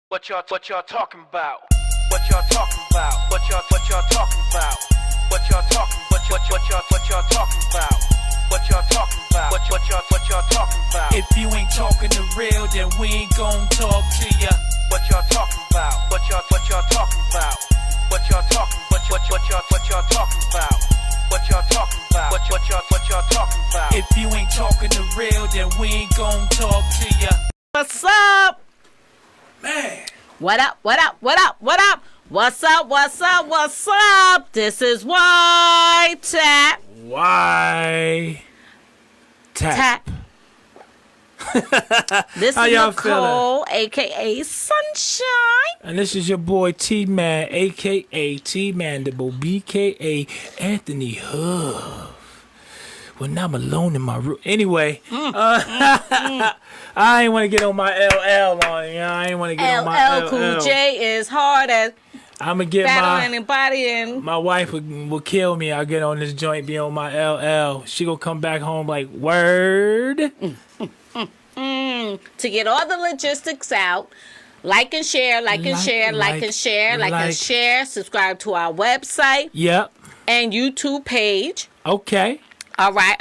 What y'all talking about? What y'all talking about? What y'all talking about? What y'all talking? What y'all talking about? What y'all talking about? What y'all talking about? If you ain't talking the real, then we ain't gon' talk to ya. What y'all talking about? What y'all talking about? What y'all talking? What y'all talking about? What y'all talking about? What y'all talking about? If you ain't talking the real, then we ain't gon' talk to ya. What's up? Man. What up? What up? What up? What up? What's up? What's up? What's up? This is WYTAP. Why? Tap. This How is y'all Nicole, aka Sunshine. And this is your boy T-Man, a.k.a. T-Mandible, b.k.a. Anthony Huff. When I'm alone in my room. Anyway, I ain't want to get on my LL on you. I ain't want to get on my LL. LL Cool J is hard as I'm going to get battling anybody in. my wife will kill me. I'll get on this joint, be on my LL. She going to come back home like, word. To get all the logistics out, like and share, like and share, like and share, like and share. Subscribe to our website. Yep. And YouTube page. Okay. All right.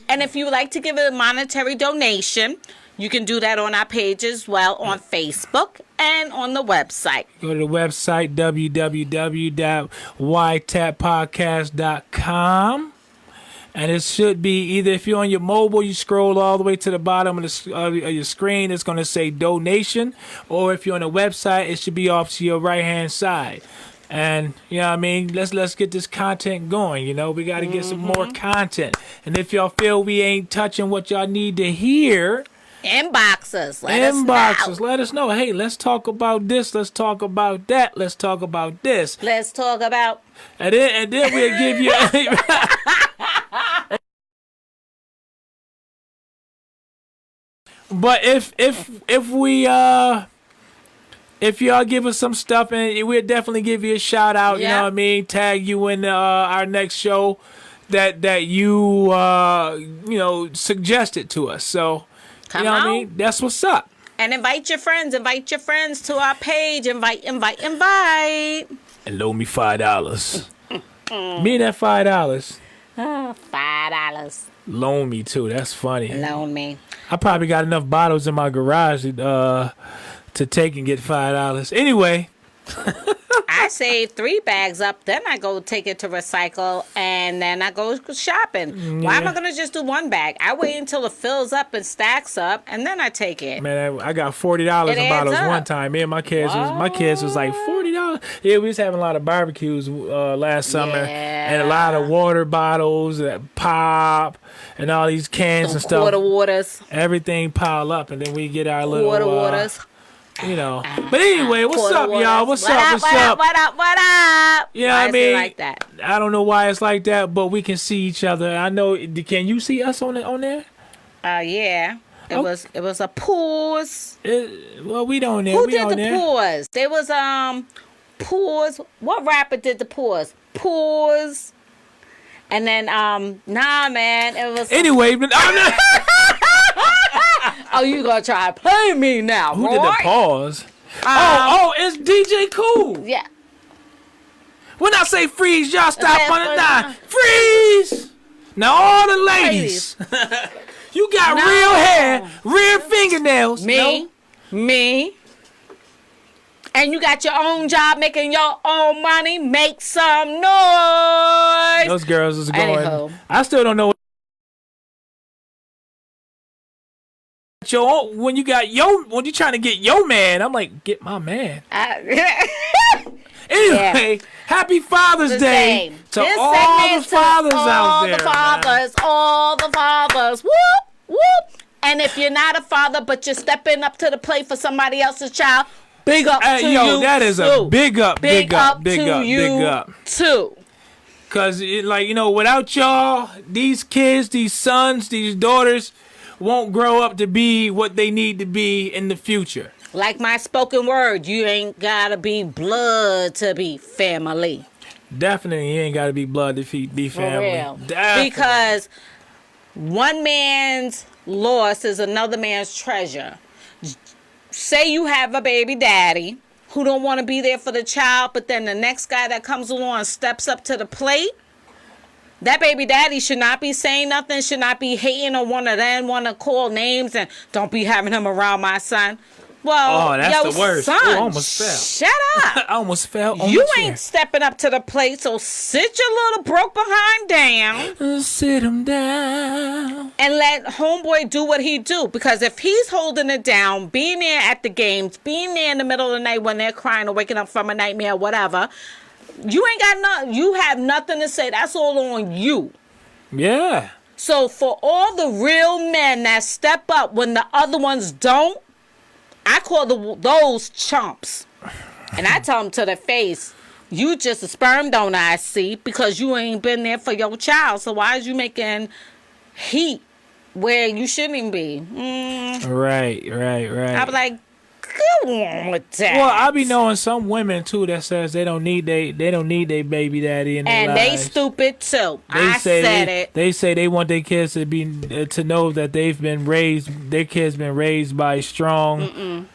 And if you would like to give a monetary donation, you can do that on our page as well, on Facebook and on the website. Go to the website, www.wytappodcast.com. And it should be either if you're on your mobile, you scroll all the way to the bottom of your screen, it's going to say donation. Or if you're on the website, it should be off to your right-hand side. And, you know what I mean, let's get this content going, you know. We got to get some more content. And if y'all feel we ain't touching what y'all need to hear, Inbox us. Let us know. Hey, let's talk about this. Let's talk about that. Let's talk about this. Let's talk about. And then we'll give you. But if y'all give us some stuff, and we'll definitely give you a shout out. Yeah. You know what I mean? Tag you in our next show that you suggested to us. So Come you know on. what I mean? That's what's up. And invite your friends. Invite your friends to our page. Invite. And loan me $5. Me that $5. $5. Loan me too. That's funny. Loan me. I probably got enough bottles in my garage to take and get $5. Anyway. I save 3 bags up, then I go take it to recycle, and then I go shopping. Why am I going to just do 1 bag? I wait until it fills up and stacks up, and then I take it. Man, I got $40 in bottles one time. Me and my kids was like $40. Yeah, we was having a lot of barbecues last summer, and a lot of water bottles, pop, and all these cans and stuff. Quarter waters. Everything pile up, and then we get our little Quarter waters. You know. But anyway, what's up, y'all? What's up? What up? You know what I mean? Is it like that? I don't know why it's like that, but we can see each other. I know. Can you see us on there? Yeah. It was a pause. Well, we don't know. Who did the pause? There was pause. What rapper did the pause? Pause. And then nah, man, it was. Anyway, but I'm not. Oh, you gonna try to play me now? Who Roy? did the pause? It's DJ Cool. Yeah. When I say freeze, y'all stop on the dime. Freeze! Now all the ladies, you got real hair, real fingernails. Me. And you got your own job, making your own money. Make some noise. Those girls is going. Anyhow. I still don't know. When you trying to get your man, I'm like, get my man. Anyway, happy Father's Day to all the fathers out there. All the fathers. Whoop, whoop. And if you're not a father, but you're stepping up to the plate for somebody else's child, big up to you. That is a big up too. Because, without y'all, these kids, these sons, these daughters won't grow up to be what they need to be in the future. Like my spoken word, you ain't gotta be blood to be family. Definitely, you ain't gotta be blood to be family. For real. Definitely. Because one man's loss is another man's treasure. say you have a baby daddy who don't want to be there for the child, but then the next guy that comes along steps up to the plate. That baby daddy should not be saying nothing, should not be hating on one of them, want to call names and don't be having him around my son. Well, that's the worst. Son, Ooh, I almost fell. Shut up. I almost fell on You the chair. ain't stepping up to the plate, so sit your little broke behind down. Sit him down. And let homeboy do what he do. Because if he's holding it down, being there at the games, being there in the middle of the night when they're crying or waking up from a nightmare, whatever, you ain't got nothing. You have nothing to say. That's all on you. Yeah. So for all the real men that step up when the other ones don't, I call those chumps. And I tell them to their face, you just a sperm donor, I see, because you ain't been there for your child. So why is you making heat where you shouldn't be? Right. I be like, go on with that. Well, I be knowing some women too that says they don't need they baby daddy in their and lives. they stupid too. They say it. They say they want their kids to be to know that their kids been raised by strong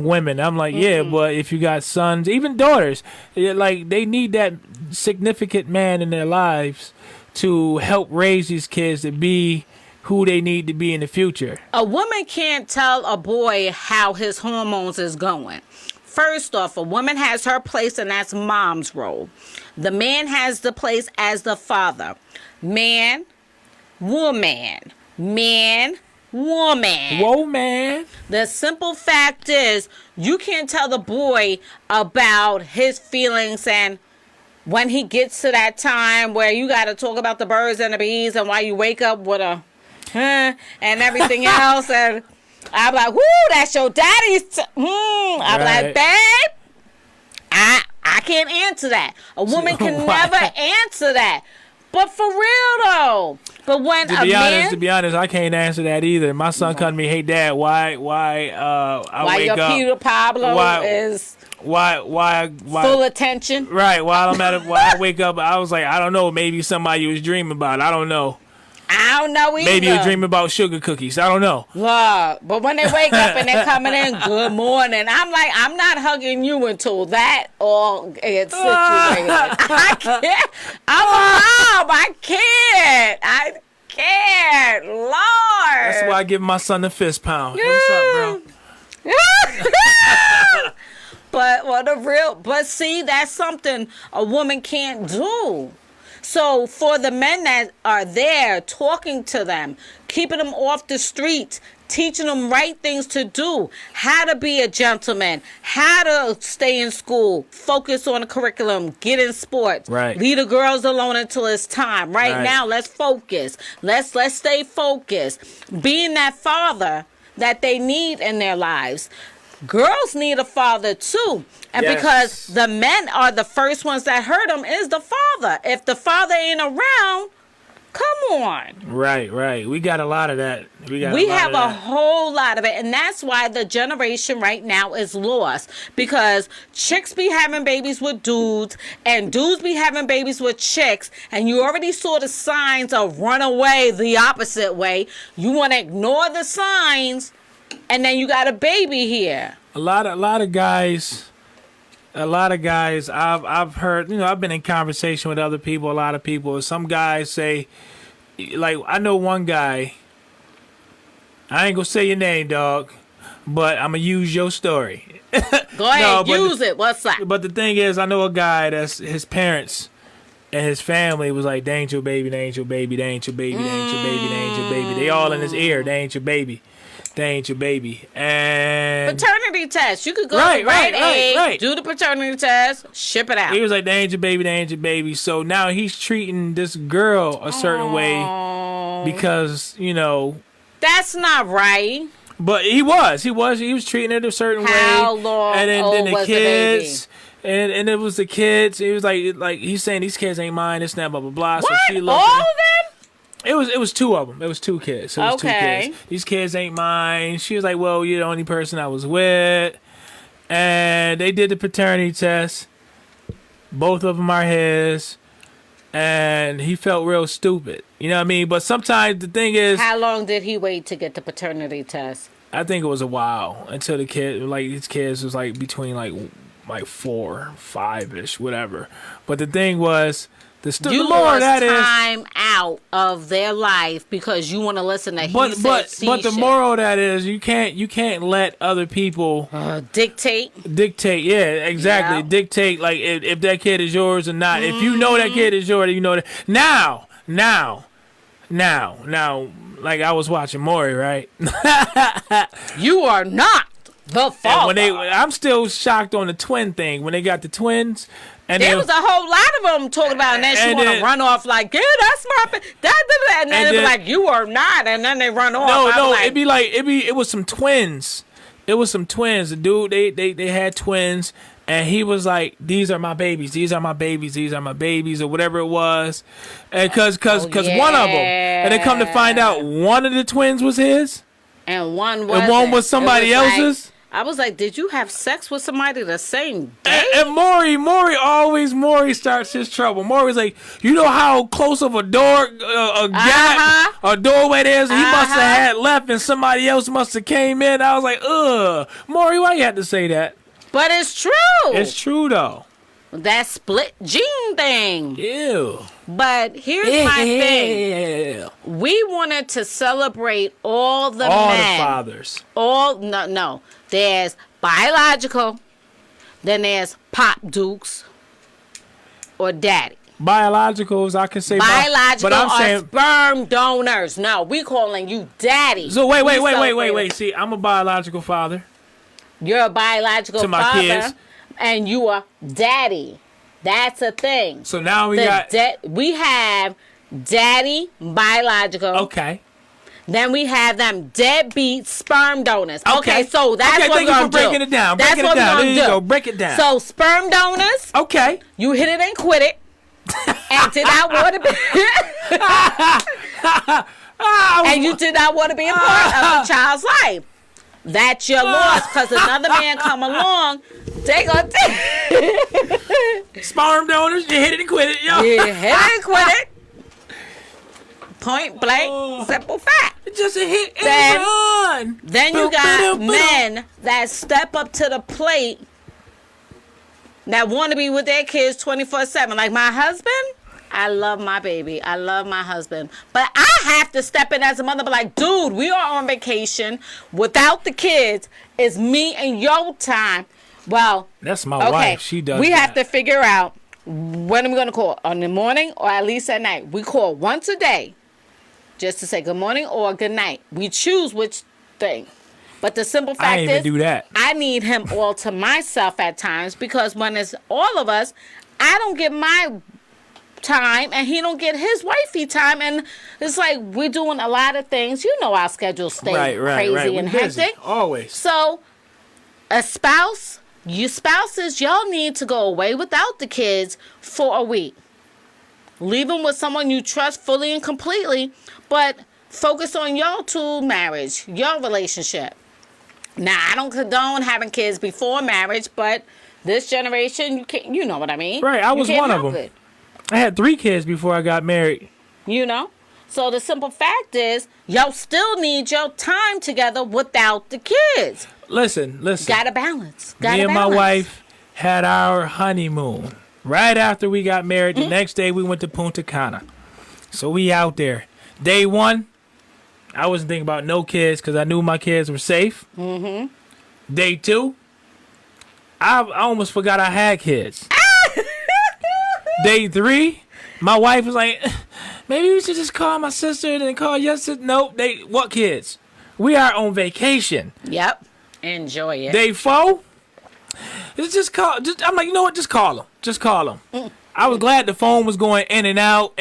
women. I'm like, yeah, but if you got sons, even daughters, like they need that significant man in their lives to help raise these kids to be who they need to be in the future. A woman can't tell a boy how his hormones is going. First off, a woman has her place, and that's mom's role. The man has the place as the father. Man, woman. Man, woman. Whoa, man. The simple fact is, you can't tell the boy about his feelings and when he gets to that time where you got to talk about the birds and the bees and why you wake up with a and everything else, and I'm like, whoo, that's your daddy's I'm like, babe, I can't answer that. A woman can never answer that. But for real though, but when to be honest, I can't answer that either. My son come to me, hey dad, why I wake your up, Peter Pablo is why full attention, right? While I wake up, I was like, I don't know, maybe somebody you was dreaming about. I don't know. I don't know either. Maybe you're dreaming about sugar cookies. I don't know. Look, but when they wake up and they're coming in, good morning. I'm like, I'm not hugging you until that all gets situated. I can't. I'm a mom. I can't. Lord. That's why I give my son the fist pound. Hey, what's up, bro? But see, that's something a woman can't do. So for the men that are there, talking to them, keeping them off the streets, teaching them right things to do, how to be a gentleman, how to stay in school, focus on the curriculum, get in sports, right. Leave the girls alone until it's time. Right now, let's focus. Let's stay focused. Being that father that they need in their lives. Girls need a father too. And because the men are the first ones that hurt them is the father. If the father ain't around, come on. Right. We got a lot of that. We have a whole lot of it. And that's why the generation right now is lost. Because chicks be having babies with dudes and dudes be having babies with chicks. And you already saw the signs of run away the opposite way. You want to ignore the signs. And then you got a baby here. A lot of guys. I've heard. I've been in conversation with other people. A lot of people. Some guys say, like, I know one guy. I ain't gonna say your name, dog, but I'm gonna use your story. Go ahead, use it. What's that? But the thing is, I know a guy that's his parents and his family was like, "They ain't your baby. They ain't your baby. They ain't your baby. They ain't your baby. They ain't your baby." They all in his ear. They ain't your baby. They ain't your baby. And paternity test. You could go to Rite Aid, do the paternity test, ship it out. He was like, they ain't your baby, they ain't your baby. So now he's treating this girl a certain way because, That's not right. But he was treating it a certain way. How long and then old the was kids, the baby? And it was the kids. He was like he's saying these kids ain't mine, this and that, blah, blah, blah. What? So she All of them? It was two of them. It was two kids. So it was two kids. These kids ain't mine. She was like, well, you're the only person I was with. And they did the paternity test. Both of them are his. And he felt real stupid. You know what I mean? But sometimes the thing is... How long did he wait to get the paternity test? I think it was a while until the kid, like his kids was like between like 4, 5-ish, whatever. But the thing was, the lost that is time out of their life because you want to listen to but the moral of that is you can't let other people dictate. Yeah, exactly. Yeah. Dictate like if that kid is yours or not. If you know that kid is yours, you know that now. Like I was watching Maury, right? You are not the father. And I'm still shocked on the twin thing when they got the twins. And there was a whole lot of them talking about, and then she want to run off like, yeah, that's my, and then it be like, you are not, and then they run off. No, it was some twins. It was some twins. The dude, they had twins, and he was like, these are my babies, these are my babies, these are my babies, or whatever it was, and cause one of them, and they come to find out one of the twins was his, and one was somebody else's. Like, I was like, did you have sex with somebody the same day? And Maury starts his trouble. Maury's like, you know how close of a door, a doorway there is? He must have had left and somebody else must have came in. I was like, Maury, why you have to say that? But it's true. It's true, though. That split gene thing. Ew. But here's my thing. We wanted to celebrate all the men. The fathers. No. There's biological. Then there's pop dukes or daddy. Biologicals, I can say. Biological but saying sperm donors. No, we calling you daddy. So wait. See, I'm a biological father. You're a biological to my father. Kids. And you are daddy. That's a thing. So now we have daddy biological. Okay. Then we have them deadbeat sperm donors. Okay, so that's what we're going to do. Breaking it down. That's what we're going to do. Go. Break it down. So sperm donors. Okay. You hit it and quit it. And did not want to be. And you did not want to be a part of the child's life. That's your loss, because another man come along, they gonna take sperm donors. You hit it and quit it, yo. You hit it and quit it. Point blank, simple fact. Just a hit and run. Then you got men that step up to the plate that want to be with their kids 24/7. Like my husband. I love my baby. I love my husband. But I have to step in as a mother, but like, dude, we are on vacation without the kids. It's me and your time. Well, that's my wife. She does We have to figure out when are we going to call? On the morning or at least at night? We call once a day just to say good morning or good night. We choose which thing. But the simple fact is, do that. I need him all to myself at times because when it's all of us, I don't get my time and he don't get his wifey time, and it's like we're doing a lot of things. You know our schedules stay crazy and hectic. Always. So a spouse, you spouses, y'all need to go away without the kids for a week. Leave them with someone you trust fully and completely, but focus on y'all two marriage, your relationship. Now, I don't condone having kids before marriage, but this generation, you know what I mean? Right, I was one of them. I had 3 kids before I got married. You know? So the simple fact is, y'all still need your time together without the kids. Listen. Gotta balance. Me and my wife had our honeymoon. Right after we got married, the next day we went to Punta Cana. So we out there. Day 1, I wasn't thinking about no kids because I knew my kids were safe. Mm-hmm. Day 2, I almost forgot I had kids. Day 3, my wife was like, maybe we should just call my sister and then call your sister. Nope, what kids? We are on vacation. Yep. Enjoy it. Day 4, I'm like, you know what? Just call them. I was glad the phone was going in and out.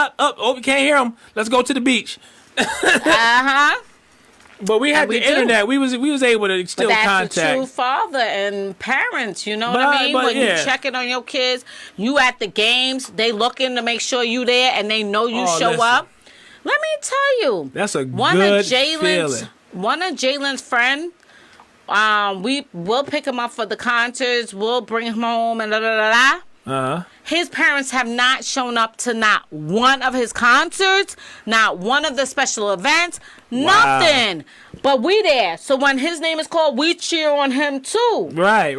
Oh, we can't hear them. Let's go to the beach. But we had the internet. We was able to still contact. That's a true father and parents. You know what I mean? When you checking on your kids, you at the games, they looking to make sure you there, and they know you show up. Let me tell you, that's a good feeling. One of Jalen's friend, we'll pick him up for the concerts. We'll bring him home and His parents have not shown up to not one of his concerts, not one of the special events, nothing. But we there. So when his name is called, we cheer on him too. Right.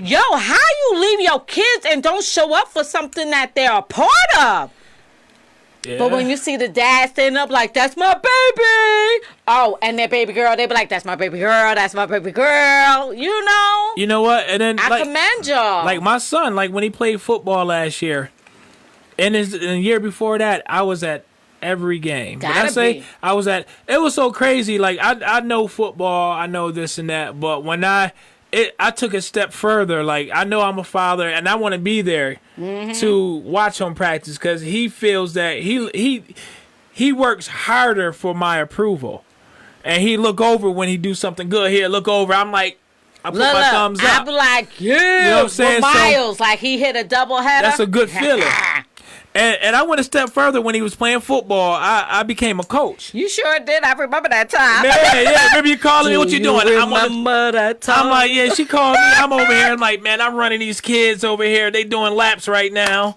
Yo, how you leave your kids and don't show up for something that they're a part of? Yeah. But when you see the dad standing up like, that's my baby. Oh, and their baby girl, they be like, that's my baby girl, that's my baby girl. You know? You know what? And then I commend y'all. Like my son, like when he played football last year, and the year before that, I was at every game. I was at, it was so crazy. Like I know football, I know this and that, but when I took a step further. Like, I know I'm a father, and I want to be there to watch him practice because he feels that he works harder for my approval, and he look over when he do something good. Here, look over. I'm like, I put my thumbs up. I be like, yeah, you know what I'm saying? Miles, like he hit a double header. That's a good feeling. And I went a step further when he was playing football. I became a coach. You sure did. I remember that time. Yeah. Remember you calling me? What you doing? Remember that time? I'm like, yeah. She called me. I'm over here. I'm like, man, I'm running these kids over here. They doing laps right now.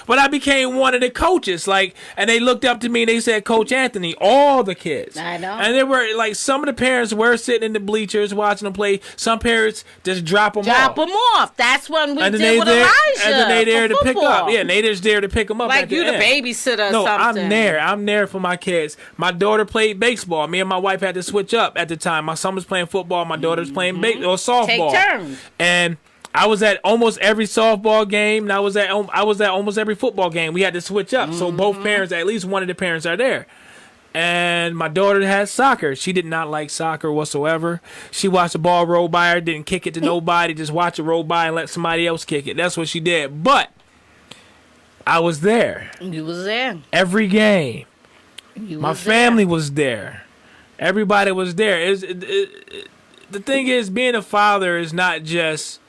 But I became one of the coaches. Like, and they looked up to me and they said, Coach Anthony. All the kids. I know. And they were like, some of the parents were sitting in the bleachers watching them play. Some parents just drop them off. That's when we did with Elijah. And then they there to pick up. Yeah. And they just there to pick them up. Like you the babysitter or no, something. I'm there for my kids. My daughter played baseball. Me and my wife had to switch up at the time. My son was playing football. My daughter was playing softball. Take turns. And I was at almost every softball game, and I was at almost every football game. We had to switch up. So both parents, at least one of the parents, are there. And my daughter had soccer. She did not like soccer whatsoever. She watched the ball roll by her, didn't kick it to nobody, just watch it roll by and let somebody else kick it. That's what she did. But I was there. You was there. Every game. My family was there. Everybody was there. The thing is, being a father is not just,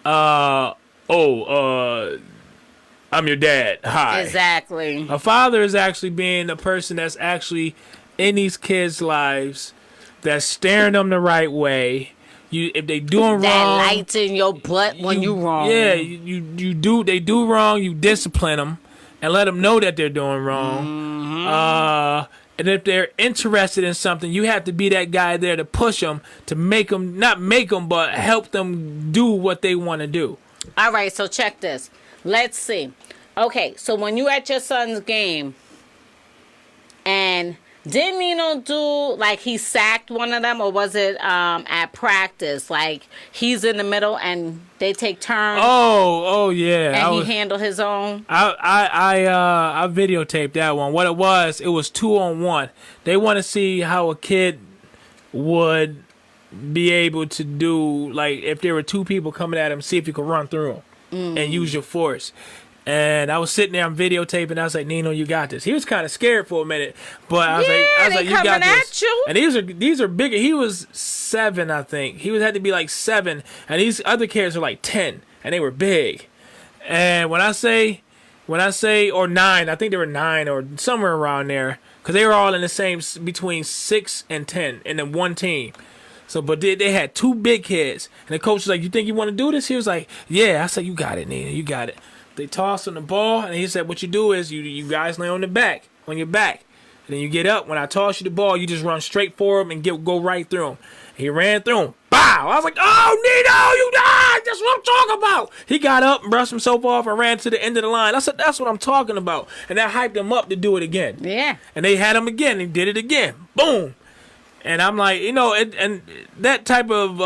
I'm your dad. Hi. Exactly. A father is actually being a person that's actually in these kids' lives, that's steering them the right way. If they doing wrong, that lights in your butt when you wrong. Yeah, they do wrong. You discipline them and let them know that they're doing wrong. And if they're interested in something, you have to be that guy there to push them, to not make them, but help them do what they want to do. All right, so check this. Let's see. Okay, so when you at your son's game, and didn't Nino do, like, he sacked one of them, or was it at practice? Like, he's in the middle and they take turns. Oh yeah. And he handled his own. I videotaped that one. What it was 2-on-1. They want to see how a kid would be able to do, like, if there were two people coming at him, see if you could run through them and use your force. And I was sitting there, I'm videotaping. I was like, Nino, you got this. He was kind of scared for a minute, but I was like, you got this. And these are bigger. He was 7, I think. He had to be like 7, and these other kids were like 10, and they were big. And when I say or 9, I think they were 9 or somewhere around there, because they were all in the same between 6 and 10 in the one team. So, but they had 2 big kids, and the coach was like, "You think you want to do this?" He was like, "Yeah." I said, "You got it, Nina. You got it." They tossed on the ball, and he said, "What you do is you guys lay on your back, and then you get up. When I toss you the ball, you just run straight for him and go right through him." He ran through him. Bow! I was like, "Oh, Nino, you died! That's what I'm talking about." He got up and brushed himself off and ran to the end of the line. I said, "That's what I'm talking about," and that hyped him up to do it again. Yeah. And they had him again. He did it again. Boom. And I'm like, and that type of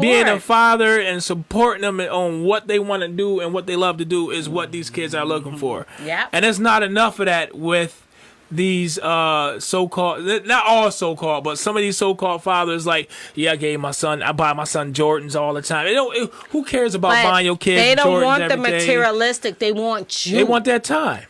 being a father and supporting them on what they want to do and what they love to do is what these kids are looking for. Yeah. And it's not enough of that with these so-called, not all so-called, but some of these so-called fathers, like, yeah, I buy my son Jordans all the time. Who cares about buying your kids Jordans every day? They don't want the materialistic. They want you. They want that time.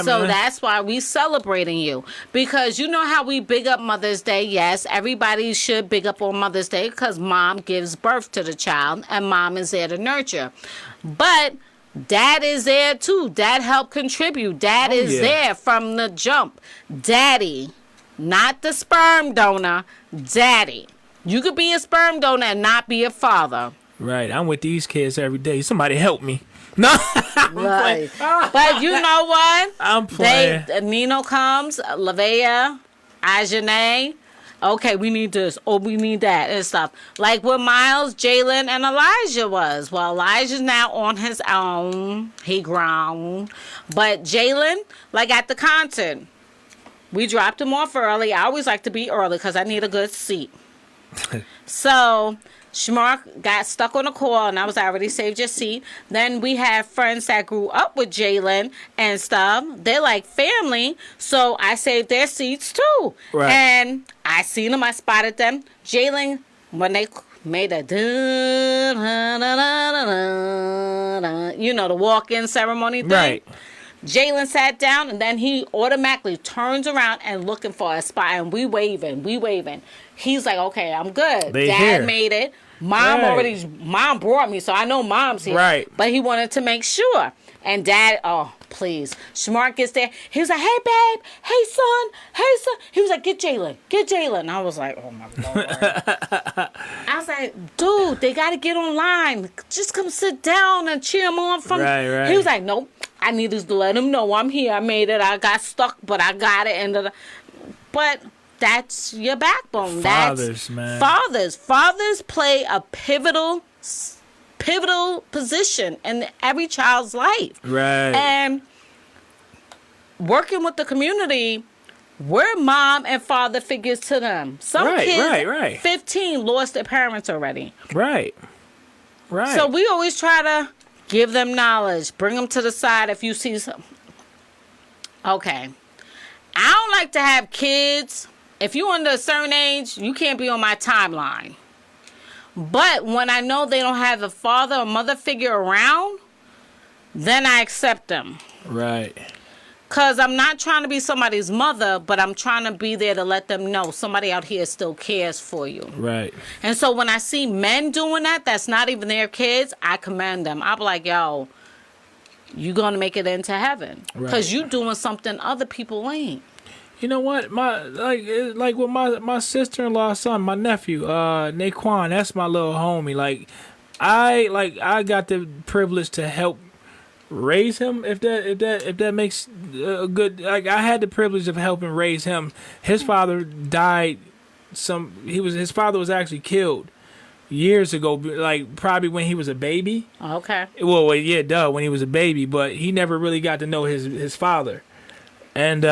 So man. That's why we celebrating you. Because you know how we big up Mother's Day. Yes, everybody should big up on Mother's Day because mom gives birth to the child and mom is there to nurture. But Dad is there too. Dad helped contribute. Dad is there from the jump. Daddy, not the sperm donor. Daddy. You could be a sperm donor and not be a father. Right. I'm with these kids every day. Somebody help me. No. Right. But you know what? I'm playing. Nino comes, Lavea, Ajane. Okay, we need this. Oh, we need that and stuff. Like with Miles, Jalen, and Elijah was. Well, Elijah's now on his own. He grown. But Jalen, like at the concert, we dropped him off early. I always like to be early because I need a good seat. So Shmark got stuck on a call, and I was already saved your seat. Then we have friends that grew up with Jalen and stuff. They're like family, so I saved their seats too. Right. And I seen them, I spotted them. Jalen, when they made a you know, the walk-in ceremony thing. Right. Jalen sat down, and then he automatically turns around and looking for a spot, and we waving. He's like, okay, I'm good. They Dad here. made it. Mom brought me, so I know Mom's here. Right. But he wanted to make sure. And Dad, oh, please. Smart gets there. He was like, hey, babe. Hey, son. He was like, get Jalen. I was like, oh, my Lord. I was like, dude, they got to get online. Just come sit down and cheer him on from. Right. He was like, nope. I needed to let him know I'm here. I made it. I got stuck, but I got it. But that's your backbone. Fathers, man. Fathers play a pivotal position in every child's life. Right. And working with the community, we're mom and father figures to them. Some kids, 15, lost their parents already. Right. So we always try to give them knowledge. Bring them to the side if you see something. Okay. I don't like to have kids. If you're under a certain age, you can't be on my timeline. But when I know they don't have a father or mother figure around, then I accept them. Right. Because I'm not trying to be somebody's mother, but I'm trying to be there to let them know somebody out here still cares for you. Right. And so when I see men doing that, that's not even their kids, I commend them. I'm like, yo, you going to make it into heaven. Because you doing something other people ain't. You know what? Like with my sister-in-law's son, my nephew, Naquan, that's my little homie. I got the privilege to help raise him, if that makes a good. Like, I had the privilege of helping raise him. His father died. His father was actually killed years ago, like probably when he was a baby. Okay. Well, yeah, when he was a baby, but he never really got to know his father, and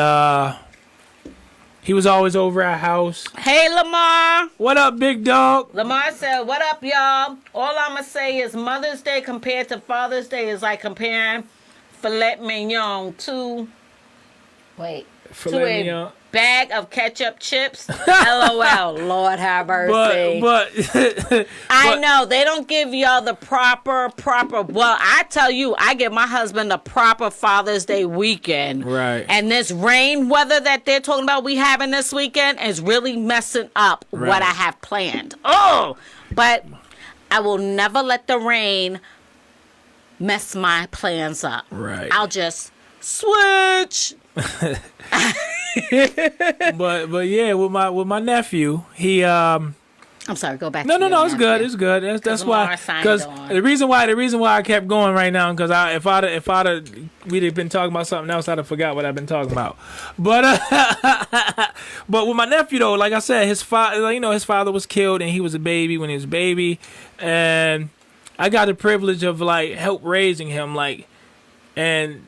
he was always over our house. Hey, Lamar. What up, big dog? Lamar said, what up, y'all? All I'm going to say is Mother's Day compared to Father's Day is like comparing filet mignon to a bag of ketchup chips. LOL. Lord have mercy. But I know. They don't give y'all the proper. Well, I tell you, I give my husband the proper Father's Day weekend. Right. And this rain weather that they're talking about we having this weekend is really messing up what I have planned. Oh! But I will never let the rain mess my plans up. Right. I'll just switch. but yeah, with my nephew, he I'm sorry, go back. No, it's good. That's why. Because the reason why I kept going right now, because if we'd have been talking about something else, I'd have forgot what I've been talking about. But but with my nephew though, like I said, his father was killed, and he was a baby when he was a baby, and I got the privilege of help raising him, and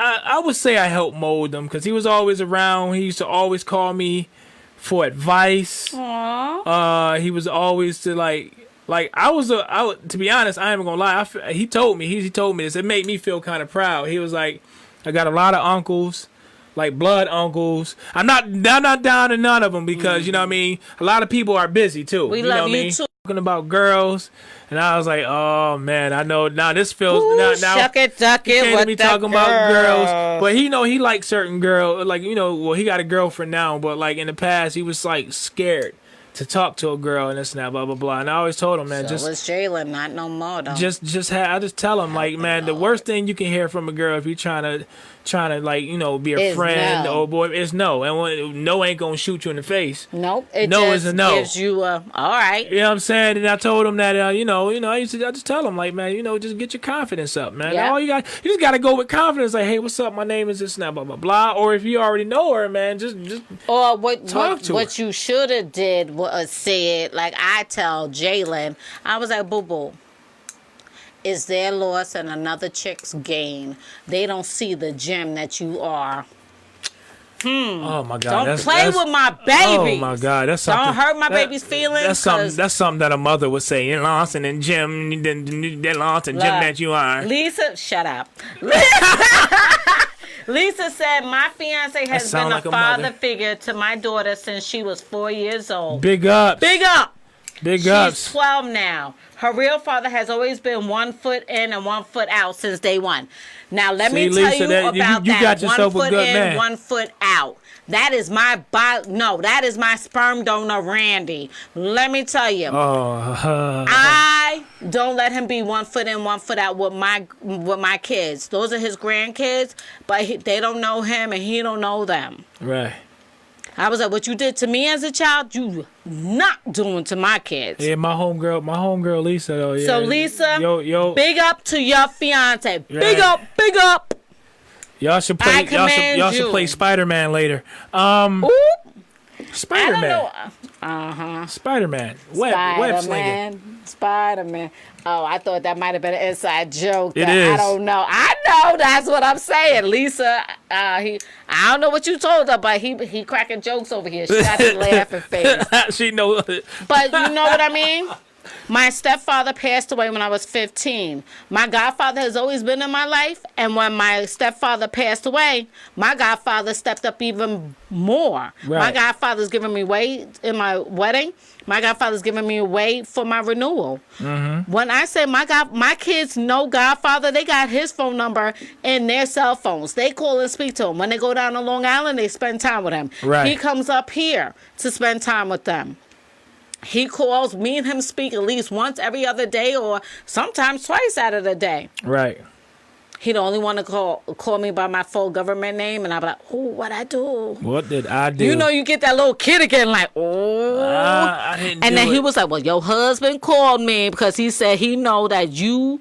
I would say I helped mold him, because he was always around. He used to always call me for advice. Aww. He was always to to be honest, I ain't gonna lie. He told me this. It made me feel kind of proud. He was like, I got a lot of uncles, like blood uncles. I'm not down to none of them, because you know what I mean. A lot of people are busy too. We love you too. Talking about girls, and I was like, oh man, I know now. This feels now. Shuck it, duck it. Can't be talking about girls, but he liked certain girls. He got a girlfriend now, but in the past he was scared to talk to a girl and this and that, blah blah blah. And I always told him, man, so was Jalen, not no more though. I just tell him, man, the worst thing you can hear from a girl if you're trying trying to like be a It's friend no. or boy. It's no, and no ain't gonna shoot you in the face. Nope. It No just is a no. gives you a all right. You know what I'm saying? And I told him that I just tell him like, man, just get your confidence up, man. Yeah. All you just gotta go with confidence. Like, hey, what's up? My name is this now, blah blah blah. Or if you already know her, man, just Or Talk to what you should have did was said, like I tell Jalen, I was like, boo boo, it's their loss and another chick's gain. They don't see the gem that you are. oh my god, Don't play with my baby. Oh my god, that's something. Don't hurt my baby's feelings. That's something. 'cause That's something that a mother would say. You're lost and Jim, that lost and Jim Look, that you are. Lisa, shut up. Lisa said, my fiance has been sound a like a father mother. figure to my daughter since she was 4 years old. Big ups. Big up. Big She's ups. 12 now. Her real father has always been 1 foot in and 1 foot out since day one. Now, let me tell Lisa, you that- you about that. got yourself 1 a foot good in, man. 1 foot out. That is that is my sperm donor, Randy. Let me tell you. Oh, I don't let him be 1 foot in, 1 foot out with my kids. Those are his grandkids, but they don't know him and he don't know them. right. I was like, what you did to me as a child, you not doing to my kids. Yeah, my homegirl Lisa though. Yeah. So Lisa, yo, big up to your fiance. Right. Big up. y'all should I play. command Y'all should you. play Spider-Man later. Ooh, I don't Spider-Man. know. Spider-Man. Web slinging. Spider-Man. Oh, I thought that might have been an inside joke. It I is. don't know. I know. That's what I'm saying. Lisa, I don't know what you told her, but he cracking jokes over here. She got the laughing face. She knows. But you know what I mean? My stepfather passed away when I was 15. My godfather has always been in my life, and when my stepfather passed away, my godfather stepped up even more. My Right. godfather's giving me way in my wedding. My godfather's giving me away for my renewal. Mm-hmm. When I say my kids know Godfather, they got his phone number in their cell phones. They call and speak to him. When they go down to Long Island, they spend time with him. Right. He comes up here to spend time with them. He calls, me and him speak at least once every other day or sometimes twice out of the day. Right. He the only one to call me by my full government name, and I'm like, oh, what I do? What did I do? You know, you get that little kid again, like, oh. I didn't And do then he it. was like, well, your husband called me because he said he know that you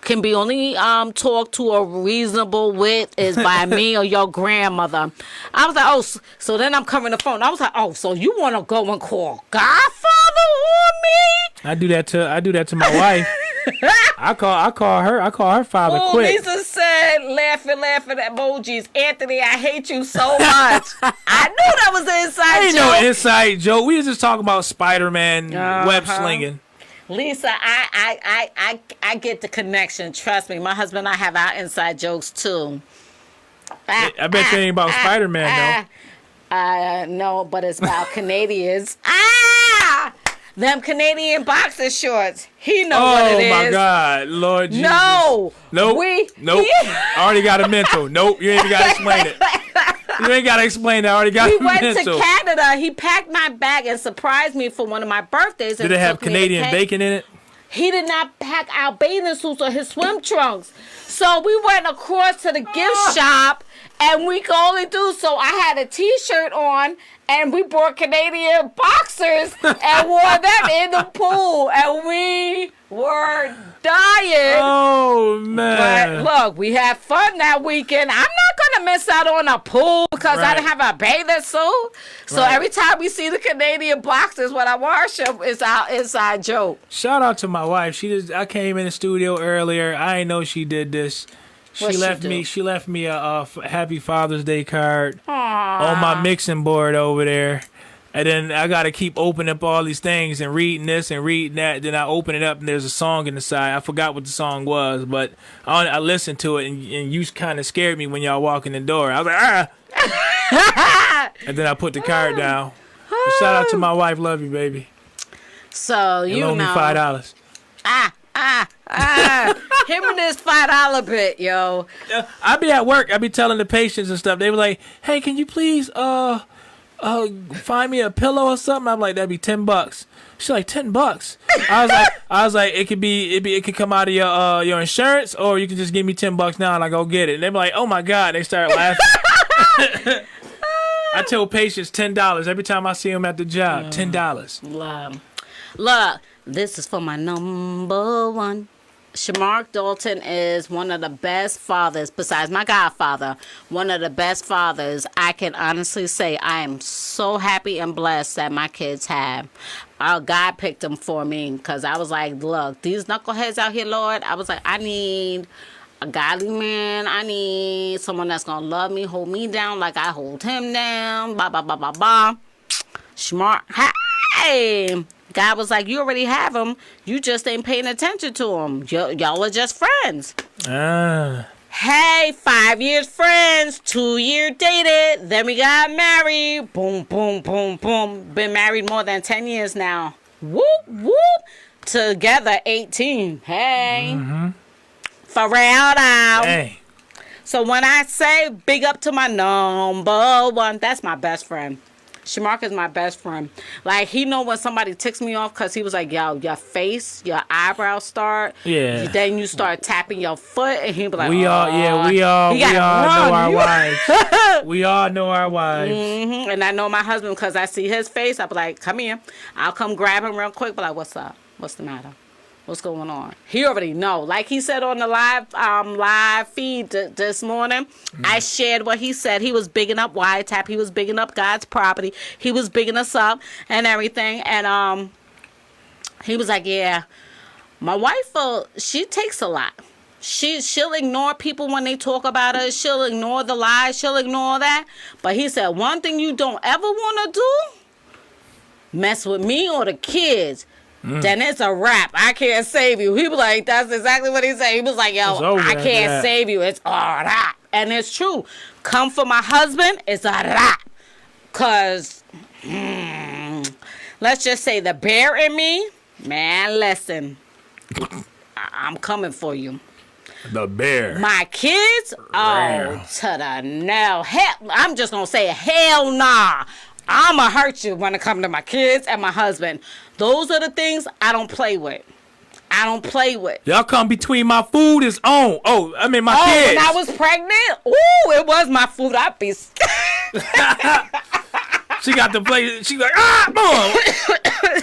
can be only talked to a reasonable with is by me or your grandmother. I was like, oh, so then I'm covering the phone. I was like, oh, so you want to go and call Godfather on me? I do that to my wife. I call her father Oh, quick. Lisa said, laughing emojis. Anthony, I hate you so much. I knew that was the inside Ain't joke. no inside joke. We was just talking about Spider-Man web slinging. Lisa, I get the connection. Trust me. My husband and I have our inside jokes too. I bet you ain't about Spider-Man No, but it's about Canadians. Them Canadian boxer shorts. He know what it Oh is. my God, Lord Jesus. No. Nope. Nope. I already got a mental. Nope. You ain't even gotta explain it. You ain't gotta explain it. I already got We a went mental. to Canada. He packed my bag and surprised me for one of my birthdays. Did it have Canadian bacon in it? He did not pack our bathing suits or his swim trunks. So we went across to the gift shop and we could only do so. I had a t-shirt on and we bought Canadian boxers and wore them in the pool and we were dying. Oh But man. look, we had fun that weekend. I'm not going to miss out on a pool because I Right. didn't have a bathing suit. So Right. every time we see the Canadian boxers when I worship, it's our inside joke. Shout out to my wife. I came in the studio earlier. I didn't know she did this. What'd she left do? me. She left me a Happy Father's Day card Aww. on my mixing board over there. And then I got to keep opening up all these things and reading this and reading that. Then I open it up and there's a song in the side. I forgot what the song was, but I listened to it and you kind of scared me when y'all walk in the door. I was like, ah! And then I put the card down. So shout out to my wife. Love you, baby. So, You you loan me know. $5. Him and this $5 bit, yo. I be at work. I be telling the patients and stuff. They were like, "Hey, can you please find me a pillow or something. I'm like, that'd be $10. She's like, $10. I was like, it could come out of your insurance, or you can just give me $10 now and I go get it. And they're like, oh my God, they start laughing. I tell patients $10 every time I see them at the job. $10. Look, this is for my number one. Shamark Dalton is one of the best fathers, besides my godfather, one of the best fathers I can honestly say. I am so happy and blessed that my kids have. God picked them for me, because I was like, look, these knuckleheads out here, Lord, I was like, I need a godly man. I need someone that's going to love me, hold me down like I hold him down, blah, blah, blah, blah, blah. Shamark, hey! God was like, you already have him. You just ain't paying attention to him. Y'all are just friends. Hey, 5 years friends, 2 year dated. Then we got married. Boom, boom, boom, boom. Been married more than 10 years now. Whoop, whoop. Together, 18. Hey. Mm-hmm. For real now. Hey. So when I say big up to my number one, that's my best friend. Shamark is my best friend. Like, he know when somebody ticks me off, because he was like, yo, your face, your eyebrows start. Yeah. Then you start tapping your foot, and he be like, we all know our wives. We all know our wives. Mm-hmm. And I know my husband, because I see his face. I be like, come here. I'll come grab him real quick. Be like, what's up? What's the matter? What's going on? He already know. Like he said on the live feed this morning, I shared what he said. He was bigging up WYTAP. He was bigging up God's property. He was bigging us up and everything. And he was like, yeah, my wife, she takes a lot. She'll ignore people when they talk about her. She'll ignore the lies. She'll ignore that. But he said, one thing you don't ever want to do, mess with me or the kids. Then it's a wrap. I can't save you. He was like, that's exactly what he said. He was like, yo, I can't save you. It's a wrap. And it's true. Come for my husband, it's a wrap. Because, let's just say the bear in me, man, listen. I'm coming for you. The bear. My kids, to the no. Hell, I'm just going to say hell nah. I'm going to hurt you when it comes to my kids and my husband. Those are the things I don't play with. Y'all come between my food is on. My kids. When I was pregnant, it was my food. I'd be scared. She got the plate. She like, boom.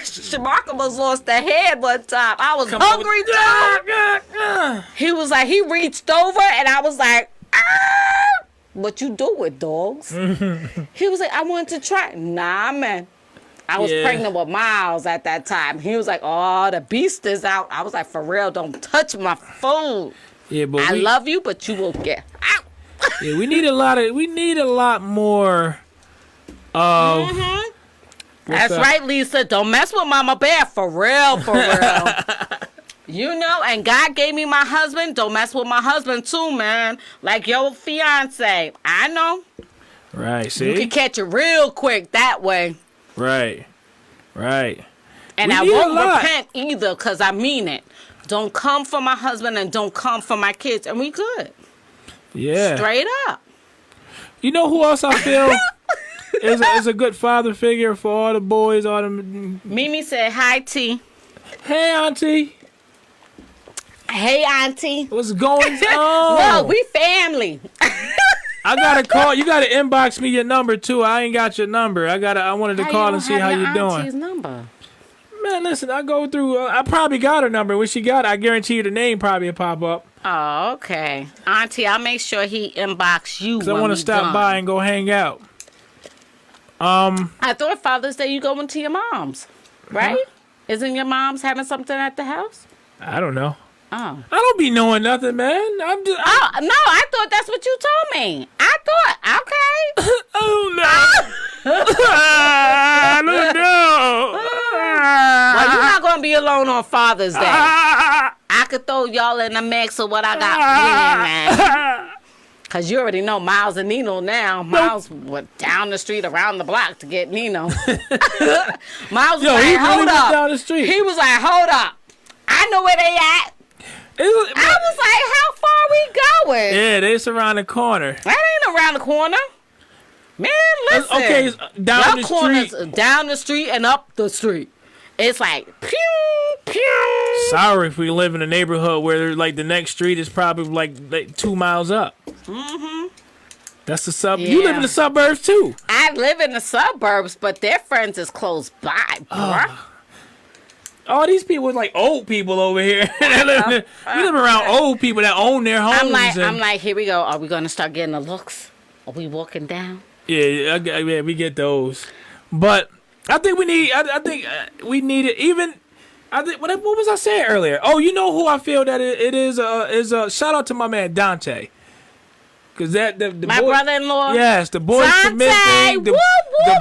Shamark almost lost the head one time. I was hungry, too. He was like, he reached over, and I was like, what you do with dogs? He was like, I wanted to try. Nah, man. I was pregnant with Miles at that time. He was like, oh, the beast is out. I was like, for real, don't touch my food. Yeah, but I love you, but you will get out. Yeah, we need a lot more of That's right, Lisa. Don't mess with Mama Bear. For real, for real. You know, and God gave me my husband. Don't mess with my husband too, man. Like your fiance. I know. Right, see? You can catch it real quick that way. Right. And I won't repent either, because I mean it. Don't come for my husband and don't come for my kids. And we good. Yeah. Straight up. You know who else I feel is a good father figure for all the boys? Mimi said, hi, T. Hey, Auntie. Hey, Auntie. What's going on? Look, we family. I gotta call. You gotta inbox me your number too. I ain't got your number. I wanted to call and see how you doing. Auntie's number? Man, listen. I go through. I probably got her number. When she got it, I guarantee you the name probably will pop up. Oh, okay. Auntie, I'll make sure he inbox you. Cause I want to stop by and go hang out. I thought Father's Day you going to your mom's, right? Huh? Isn't your mom's having something at the house? I don't know. Oh. I don't be knowing nothing, man. No, I thought that's what you told me. I thought, okay. Oh, no. I don't know. Well, you're not going to be alone on Father's Day. I could throw y'all in the mix of what I got planned, man. Because you already know Miles and Nino now. Miles went down the street, around the block to get Nino. Miles was like, hold up. Down the street. He was like, hold up. I know where they at. I was like, how far we going? Yeah, they around the corner. That ain't around the corner. Man, listen. Okay, it's down the corners, street. down the street and up the street. It's like pew pew. Sorry if we live in a neighborhood where like the next street is probably like 2 miles up. Mm-hmm. That's the sub. Yeah. You live in the suburbs too. I live in the suburbs, but their friends is close by, bruh. All these people are like old people over here. We live around old people that own their homes. I'm like, here we go. Are we gonna start getting the looks? Are we walking down? Yeah, we get those. But I think we need. I think we need it. Even I think what was I saying earlier? Oh, you know who I feel that it is a shout out to my man Dante. Cause the my brother-in-law. Yes, the boys to men thing. Woo,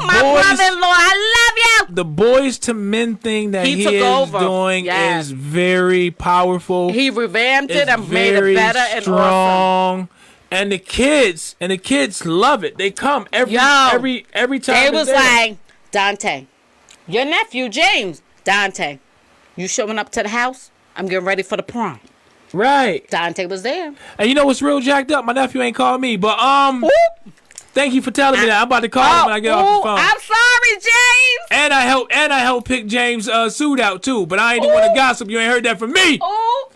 my brother-in-law, I love you. The boys to men thing that he is over. doing is very powerful. He revamped it It's and made it better and strong. awesome. And the kids love it. They come every time. They was like, Dante, your nephew James, Dante, you showing up to the house? I'm getting ready for the prom. Right. Dante was there. And you know what's real jacked up? My nephew ain't called me, but thank you for telling me that. I'm about to call him when I get off the phone. I'm sorry, James. And I helped pick James' suit out too, but I ain't the one to gossip. You ain't heard that from me. Oh,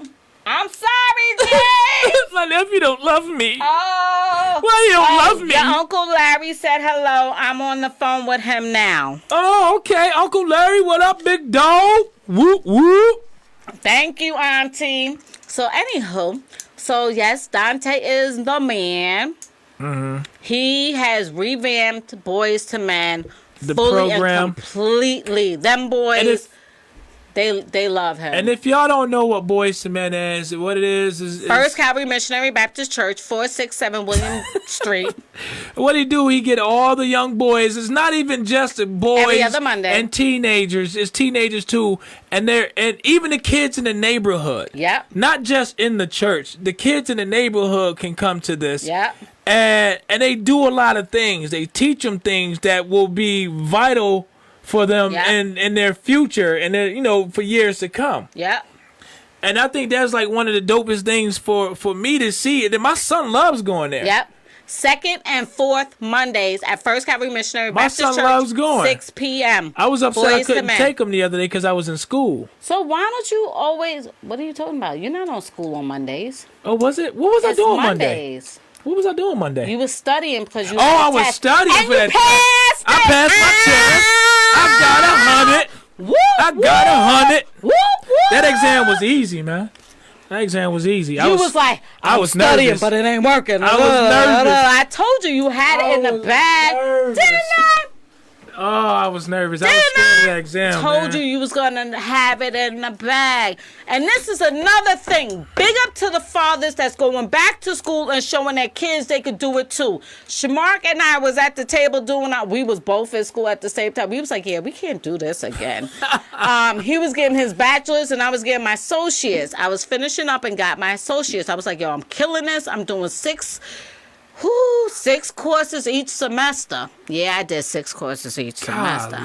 I'm sorry, James. My nephew don't love me. Oh. Why you don't love me? Your Uncle Larry said hello. I'm on the phone with him now. Oh, okay. Uncle Larry, what up, big dog? Whoop, whoop. Thank you, Auntie. So, anywho, yes, Dante is the man. Mm-hmm. He has revamped Boys to Men the fully program and completely. Them boys, they love him. And if y'all don't know what Boys to Men is, what it is First Calvary Missionary Baptist Church, 467 William Street. What he do? He get all the young boys. It's not even just the boys every other Monday. And teenagers. It's teenagers too, and even the kids in the neighborhood. Yep. Not just in the church. The kids in the neighborhood can come to this. Yep. And they do a lot of things. They teach them things that will be vital for them in their future and for years to come. Yeah. And I think that's like one of the dopest things for me to see. And my son loves going there. Yep. Second and fourth Mondays at First Calvary Missionary Baptist Church. My son loves going. 6 p.m. I was upset I couldn't take him the other day because I was in school. So why don't you always... What are you talking about? You're not on school on Mondays. Oh, was it? What was I doing Mondays. Monday? What was I doing Monday? You was studying because you. I was studying for that test. I passed my test. I got 100. Woo, I got 100. Woo, woo. That exam was easy, man. That exam was easy. You was like, I was studying, nervous. but it ain't working. I was nervous. I told you had it in the bag. Didn't I? Oh, I was nervous. I was scared of that exam. Told you was gonna have it in the bag. And this is another thing. Big up to the fathers that's going back to school and showing their kids they could do it too. Shamark and I was at the table we was both in school at the same time. We was like, yeah, we can't do this again. He was getting his bachelor's and I was getting my associates. I was finishing up and got my associates. I was like, yo, I'm killing this. I'm doing 6 courses each semester. Yeah, I did 6 courses each semester.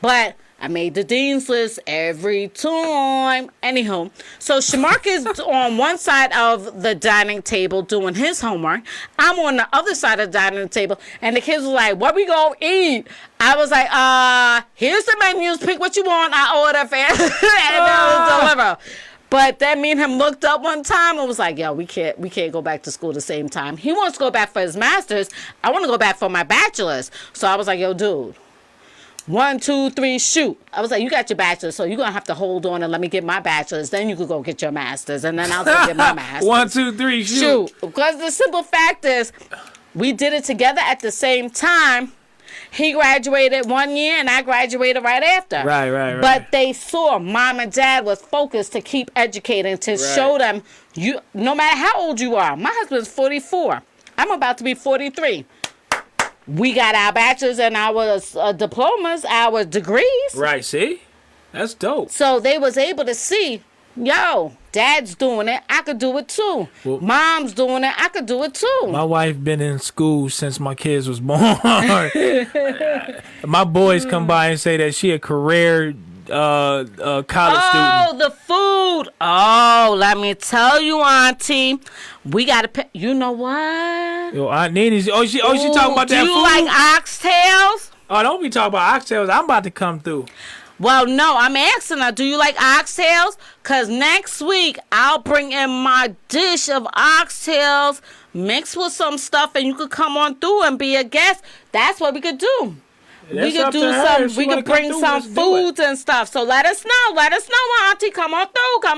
But I made the dean's list every time. Anywho, so Shamark is on one side of the dining table doing his homework. I'm on the other side of the dining table. And the kids were like, what we gonna eat? I was like, here's the menus. Pick what you want. I order for and they'll deliver. But then me and him looked up one time and was like, yo, we can't go back to school the same time. He wants to go back for his master's. I want to go back for my bachelor's. So I was like, yo, dude, 1, 2, 3, shoot. I was like, you got your bachelor's, so you're going to have to hold on and let me get my bachelor's. Then you could go get your master's, and then I'll go get my master's. 1, 2, 3, shoot. Because the simple fact is, we did it together at the same time. He graduated 1 year and I graduated right after. Right. But they saw mom and dad was focused to keep educating, to show them, you, no matter how old you are. My husband's 44. I'm about to be 43. We got our bachelor's and our diplomas, our degrees. Right, see? That's dope. So they was able to see, yo, dad's doing it, I could do it too. Well, mom's doing it, I could do it too. My wife been in school since my kids was born. My boys come by and say that she a career college student. The food. Oh, let me tell you, Auntie. We got to pay. You know what? Yo, Aunt Nene, she talking about that food? Do you like oxtails? Oh, don't be talking about oxtails. I'm about to come through. Well, no, I'm asking her, do you like oxtails? Because next week, I'll bring in my dish of oxtails mixed with some stuff, and you could come on through and be a guest. That's what we could do. We could do some. We could bring some foods and stuff. So let us know, Auntie. Come on through.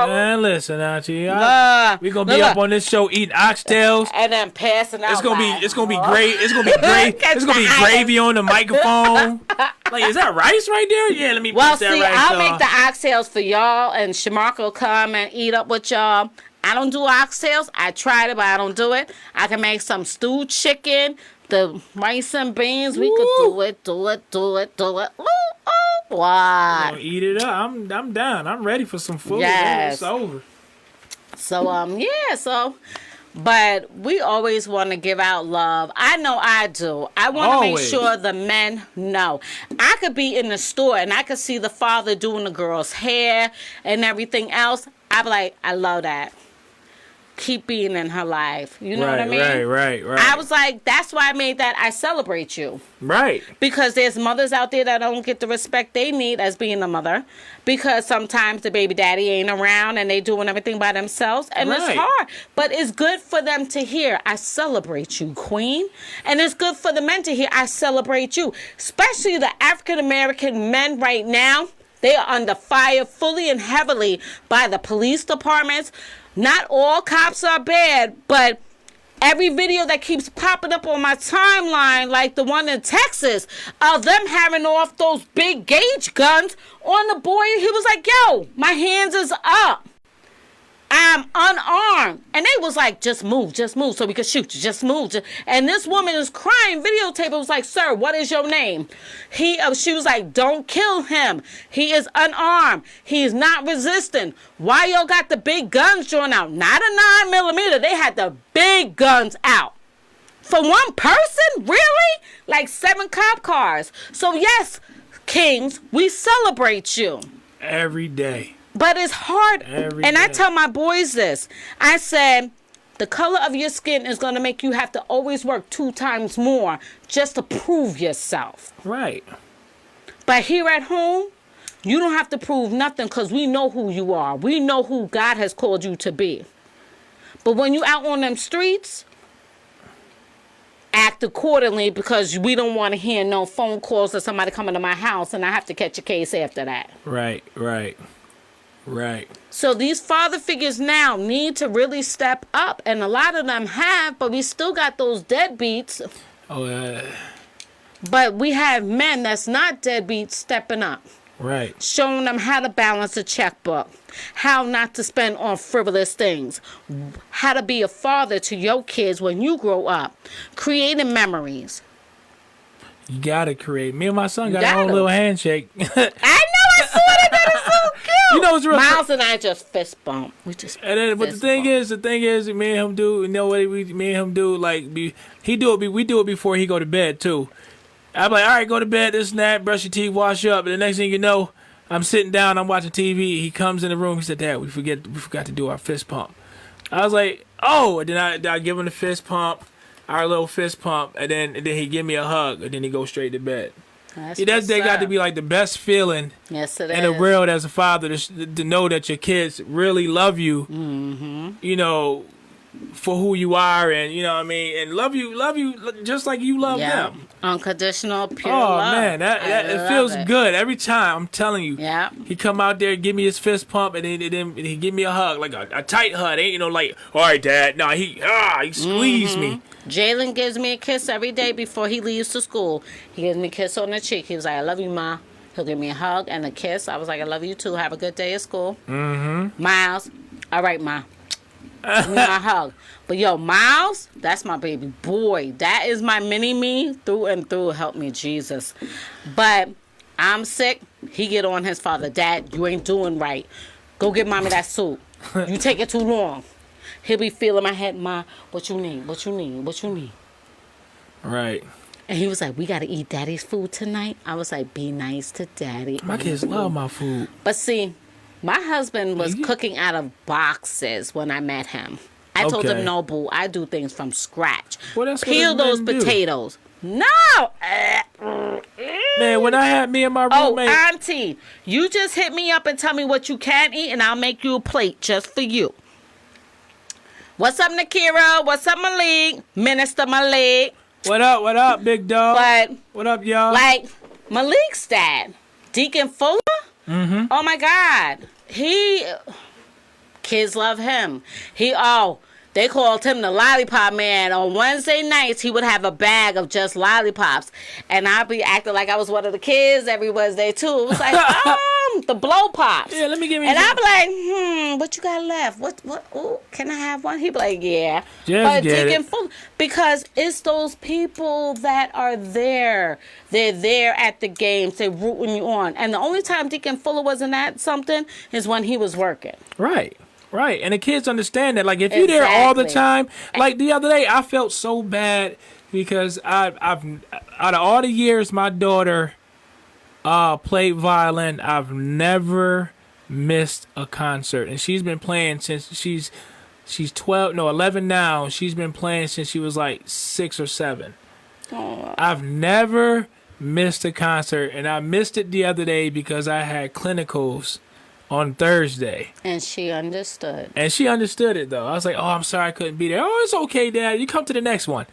Man, listen, Auntie. We're gonna be up on this show eating oxtails and then passing out. It's gonna be great. It's gonna be great. It's gonna be gravy on the microphone. Like, is that rice right there? Yeah, let me. Well, that see, rice I'll make the oxtails for y'all, and Shamarka will come and eat up with y'all. I don't do oxtails. I tried it, but I don't do it. I can make some stewed chicken. The rice and beans, we could do it. Ooh, what? Eat it up. I'm down. I'm ready for some food. Yes. It's over. So, but we always want to give out love. I know I do. I want to make sure the men know. I could be in the store and I could see the father doing the girl's hair and everything else. I'd be like, I love that. Keep being in her life. You know what I mean? Right. I was like, that's why I made that I celebrate you. Right. Because there's mothers out there that don't get the respect they need as being a mother. Because sometimes the baby daddy ain't around and they doing everything by themselves. And it's hard. But it's good for them to hear, I celebrate you, queen. And it's good for the men to hear, I celebrate you. Especially the African American men right now. They are under fire fully and heavily by the police departments. Not all cops are bad, but every video that keeps popping up on my timeline, like the one in Texas, of them having off those big gauge guns on the boy, he was like, yo, my hands is up. I'm unarmed. And they was like, just move so we could shoot you. Just move. And this woman is crying, videotape. It was like, sir, what is your name? She was like, don't kill him. He is unarmed. He is not resisting. Why y'all got the big guns drawn out? Not a 9mm. They had the big guns out. For one person? Really? Like 7 cop cars. So yes, kings, we celebrate you. Every day. But it's hard. Every and day. I tell my boys this. I said, the color of your skin is going to make you have to always work 2 times more just to prove yourself. Right. But here at home, you don't have to prove nothing because we know who you are. We know who God has called you to be. But when you out on them streets, act accordingly because we don't want to hear no phone calls or somebody coming to my house and I have to catch a case after that. Right. So these father figures now need to really step up, and a lot of them have, but we still got those deadbeats. But we have men that's not deadbeats stepping up. Right. Showing them how to balance a checkbook, how not to spend on frivolous things, how to be a father to your kids when you grow up, creating memories. You gotta create. Me and my son got our own little handshake. I know, I saw that. That is so cute. You know what's real? Miles and I just fist bump. We just. And then, but the thing is, me and him do. You know what? Me and him do. Like, we do it before he go to bed too. I'm like, all right, go to bed. This and that. Brush your teeth, wash up. And the next thing you know, I'm sitting down. I'm watching TV. He comes in the room. He said, "Dad, we forgot to do our fist pump." I was like, "Oh!" And then I give him the fist pump. Our little fist pump, and then he give me a hug, and then he go straight to bed. That's got to be like the best feeling in the world as a father to know that your kids really love you, you know, for who you are, and you know what I mean, and love you just like you love them. Unconditional, pure love. Oh man, it feels good every time. I'm telling you. Yeah. He come out there, give me his fist pump, and then he give me a hug, like a tight hug. Ain't like, all right, Dad. No, he squeezed me. Jalen gives me a kiss every day before he leaves to school. He gives me a kiss on the cheek. He was like, I love you, Ma. He'll give me a hug and a kiss. I was like, I love you too. Have a good day at school. Miles, all right, Ma. Give me my hug. But yo, Miles, that's my baby boy. That is my mini me through and through. Help me, Jesus. But I'm sick. He get on his father. Dad, you ain't doing right. Go get mommy that soup. You take it too long. He'll be feeling my head, Ma, what you need? Right. And he was like, we got to eat daddy's food tonight. I was like, be nice to daddy. My kids love my food. But see, my husband was cooking out of boxes when I met him. I told him, no, boo, I do things from scratch. Well, that's Peel what those men do. potatoes. No! Man, when I had me and my roommate... Oh, auntie, you just hit me up and tell me what you can eat, and I'll make you a plate just for you. What's up, Nakira? What's up, Malik? Minister Malik. What up, big dog? But, what up, y'all? like, Malik's dad, Deacon Fuller? Mm-hmm. Oh, my God. Kids love him. They called him the lollipop man. On Wednesday nights, he would have a bag of just lollipops. And I'd be acting like I was one of the kids every Wednesday, too. It was like, the blow pops. Yeah, let me give me And some. I'd be like, what you got left? What, ooh, can I have one? He'd be like, yeah. Just get it. Because it's those people that are there. They're there at the games. They're rooting you on. And the only time Deacon Fuller wasn't at something is when he was working. Right. And the kids understand that. Like, if you're there all the time, like the other day, I felt so bad because I've out of all the years my daughter played violin, I've never missed a concert. And she's been playing since she's 11 now. She's been playing since she was like 6 or 7. Aww. I've never missed a concert, and I missed it the other day because I had clinicals on Thursday. And she understood. And she understood it, though. I was like, oh, I'm sorry I couldn't be there. Oh, it's okay, Dad. You come to the next one.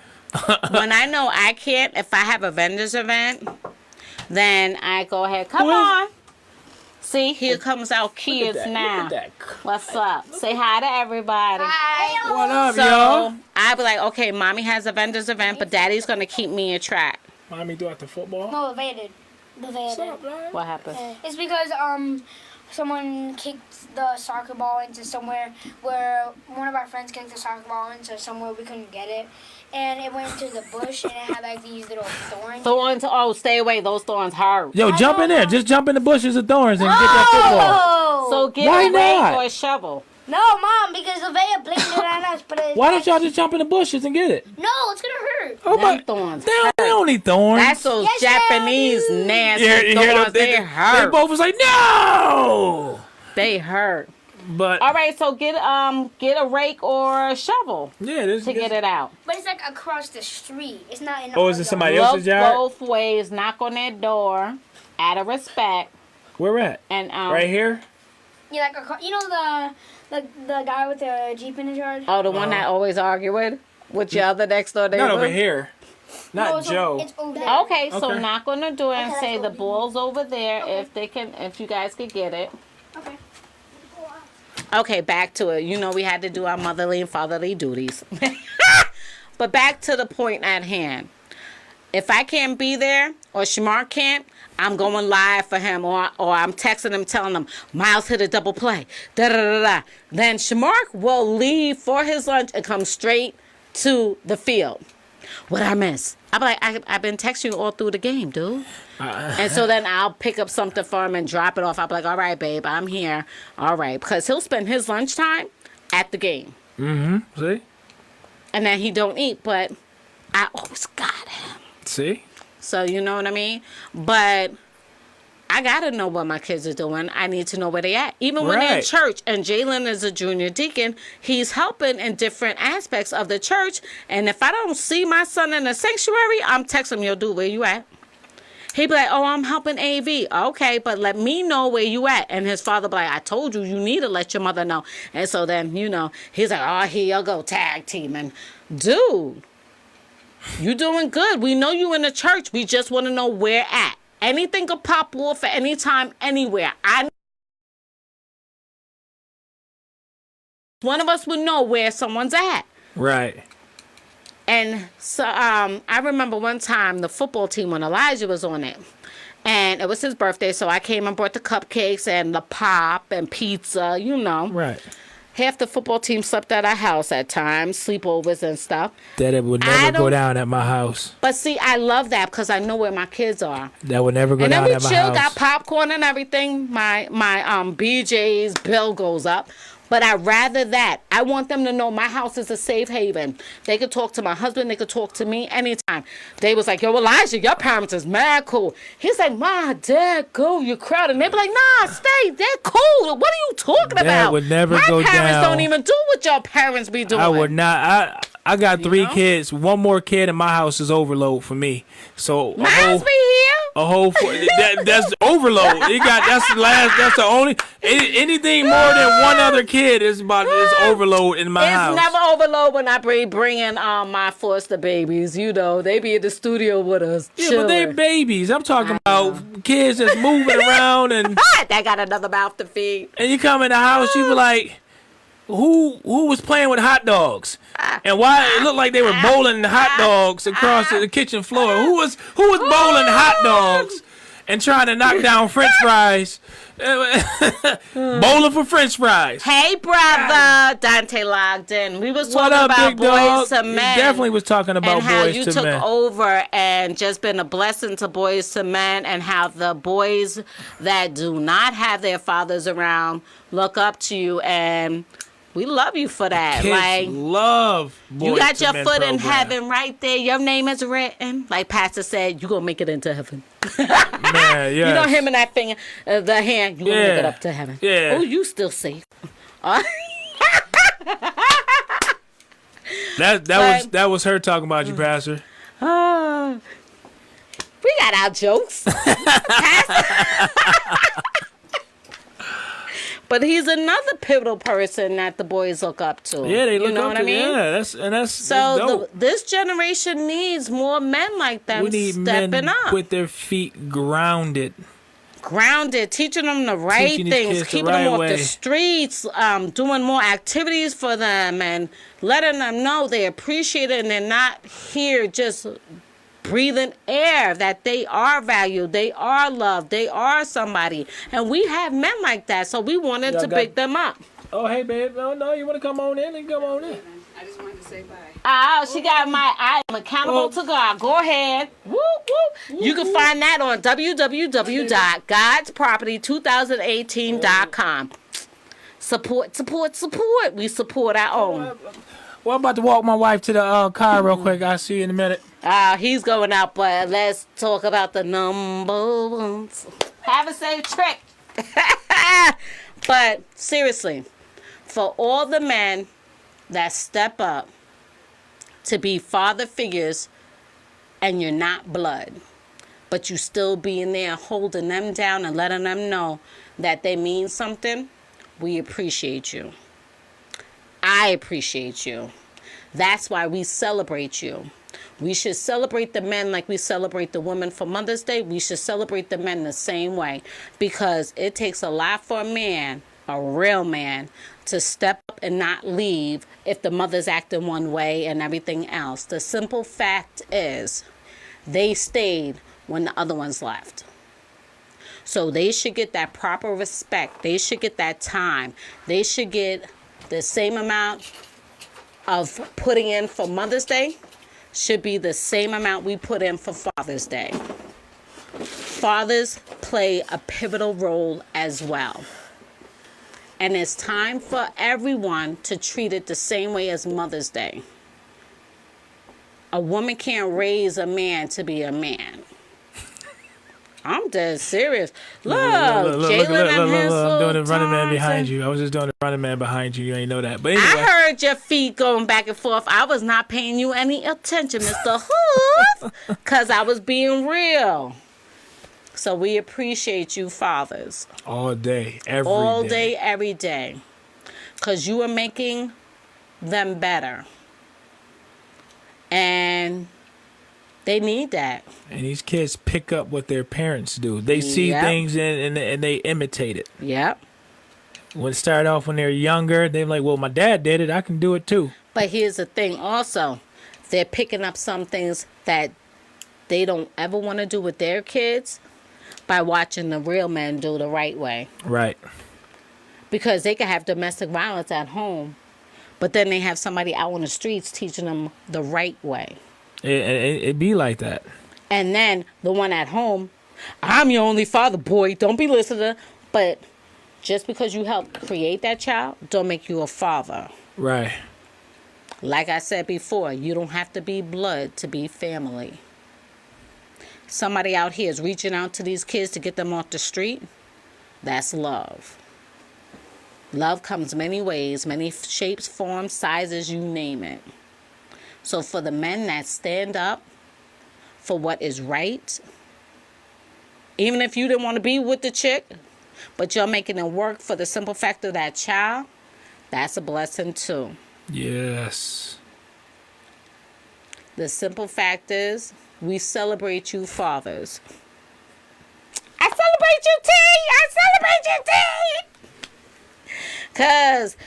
When I know I can't, if I have a vendor's event, then I go ahead. Come on. See, here comes our kids now. Look at that. What's up? Say hi to everybody. Hi. What up, So, y'all? I'd be like, okay, Mommy has a vendor's event, but Daddy's going to keep me in track. Mommy do after football? No, they did. What's up, man? What happened? It's because someone kicked the soccer ball into somewhere where one of our friends kicked the soccer ball into somewhere we couldn't get it, and it went into the bush and it had like these little thorns. Thorns? Oh, stay away. Those thorns hurt. Yo, jump in there. Just jump in the bushes of thorns and get that football. Oh! So get Why a rake not? or a shovel. No, Mom, because the Vaya blamed it on us, but Why don't y'all just jump in the bushes and get it? No, it's gonna hurt. Oh, Them my. thorns They hurt. don't need thorns. That's those Yes, Japanese Daddy. nasty You hear thorns. them? They They hurt. both was like, no! They hurt. But, All right, so get a rake or a shovel yeah, this to get it out. But it's like across the street. It's not in. Oh, is it somebody Look else's yard? both ways. Knock on their door out of respect. Where we at? And Right here? Yeah, like across, you know the guy with the Jeep in his yard. Oh, the one that always argue with your other next door neighbor. Not over here. No, Not it's Joe. It's over there. Okay, so Okay. knock on the door and Okay, say let's the go. ball's over there. Okay. If you guys could get it. Okay. Okay, back to it. You know we had to do our motherly and fatherly duties. But back to the point at hand. If I can't be there or Shamar can't, I'm going live for him or I'm texting him telling him Miles hit a double play. Da da da da. Then Shamar will leave for his lunch and come straight to the field. What I miss? I'm like, I've been texting you all through the game, dude. And so then I'll pick up something for him and drop it off. I'll be like, all right, babe, I'm here. All right. Because he'll spend his lunchtime at the game. Mm-hmm. See? And then he don't eat, but I always got him. See? So you know what I mean? But I got to know what my kids are doing. I need to know where they at. Even when they're in Right. church and Jalen is a junior deacon, he's helping in different aspects of the church. And if I don't see my son in the sanctuary, I'm texting him, yo, dude, where you at? He'd be like, oh, I'm helping AV. Okay, but let me know where you at. And his father be like, I told you, you need to let your mother know. And so then, you know, he's like, oh, here you go, tag teaming. Dude, you doing good. We know you in the church. We just want to know where at. Anything could pop off at any time, anywhere. One of us would know where someone's at. Right. And so I remember one time the football team when Elijah was on it. And it was his birthday, so I came and brought the cupcakes and the pop and pizza, you know. Right. Half the football team slept at our house at times, sleepovers and stuff. That would I never go don't- down at my house. But see, I love that because I know where my kids are. That would never go And then down we at my chill, house. got popcorn and everything. My BJ's bill goes up. But I'd rather that. I want them to know my house is a safe haven. They could talk to my husband. They could talk to me anytime. They was like, yo, Elijah, your parents is mad cool. He's like, Ma, Dad, go. You're crowded. And they be like, nah, stay. They're cool. What are you talking about? Would never my go parents down. don't even do what your parents be doing. I would not. I got 3 know? kids. One more kid in my house is overload for me. So My house be here. that's overload. That's the only anything more than one other kid is overload in my house. It's never overload when I bring in my foster babies. You know, they be in the studio with us. Yeah, but they're babies. I'm talking about kids that's moving around and they got another mouth to feed. and you come in the house, you be like, who was playing with hot dogs? And why it looked like they were bowling hot dogs across the kitchen floor? Who was bowling hot dogs and trying to knock down French fries? Bowling for French fries. Hey, brother, Dante logged in. We was What talking up, about big dog? Boys to You Men. definitely was talking about and how Boys you to took Men. over and just been a blessing to Boys to Men, and how the boys that do not have their fathers around look up to you, and we love you for that. Kids like love Boys you got to your Men foot in program. heaven right there. Your name is written. Like Pastor said, you gonna make it into heaven. Man, You know yes. him and that finger, the hand. You gonna make it Yeah. up to heaven. Yeah. Oh, you still safe. That was her talking about you, Pastor. We got our jokes. But he's another pivotal person that the boys look up to. Yeah, they look you know up what to. I mean? Yeah, that's So dope. this generation needs more men like them We need stepping men up. with their feet grounded. Grounded, teaching them the right Teaching these things, kids the keeping right them off way. the streets, doing more activities for them, and letting them know they appreciate it and they're not here just breathing air, that they are valued, they are loved, they are somebody. And we have men like that, so we wanted Y'all to got- pick them up. Oh, hey, babe. No, you want to come on in? Then come on in. I just wanted to say bye. Oh, she got I am accountable to God. Go ahead. Woo, woo. You can find that on www.godsproperty2018.com. Support. We support our own. Well, I'm about to walk my wife to the car real quick. I'll see you in a minute. He's going out, but let's talk about the number ones. Have a safe trip. But seriously, for all the men that step up to be father figures, and you're not blood, but you still being there holding them down and letting them know that they mean something, we appreciate you. I appreciate you. That's why we celebrate you. We should celebrate the men like we celebrate the women for Mother's Day. We should celebrate the men the same way, because it takes a lot for a man, a real man, to step up and not leave if the mother's acting one way and everything else. The simple fact is they stayed when the other ones left. So they should get that proper respect. They should get that time. They should get the same amount of putting in for Mother's Day should be the same amount we put in for Father's Day. Fathers play a pivotal role as well. And it's time for everyone to treat it the same way as Mother's Day. A woman can't raise a man to be a man. I'm dead serious. Look, Jalen and his I'm doing the little running man Thompson. behind you. I was just doing the running man behind you. You ain't know that. But anyway. I heard your feet going back and forth. I was not paying you any attention, Mr. Hoof, because I was being real. So we appreciate you, fathers. All day, every All day. day, every day. Because you are making them better. And they need that. And these kids pick up what their parents do. They see Yep. things and they imitate it. Yep. When it started off when they're younger, they're like, well, my dad did it. I can do it too. But here's the thing also. They're picking up some things that they don't ever want to do with their kids by watching the real men do the right way. Right. Because they can have domestic violence at home, but then they have somebody out on the streets teaching them the right way. It be like that. And then the one at home, I'm your only father, boy. Don't be listening. But just because you helped create that child, don't make you a father. Right. Like I said before, you don't have to be blood to be family. Somebody out here is reaching out to these kids to get them off the street. That's love. Love comes many ways, many shapes, forms, sizes, you name it. So for the men that stand up for what is right, even if you didn't want to be with the chick, but you're making it work for the simple fact of that child, that's a blessing too. Yes. The simple fact is, we celebrate you fathers. I celebrate you, T! I celebrate you, T! Because,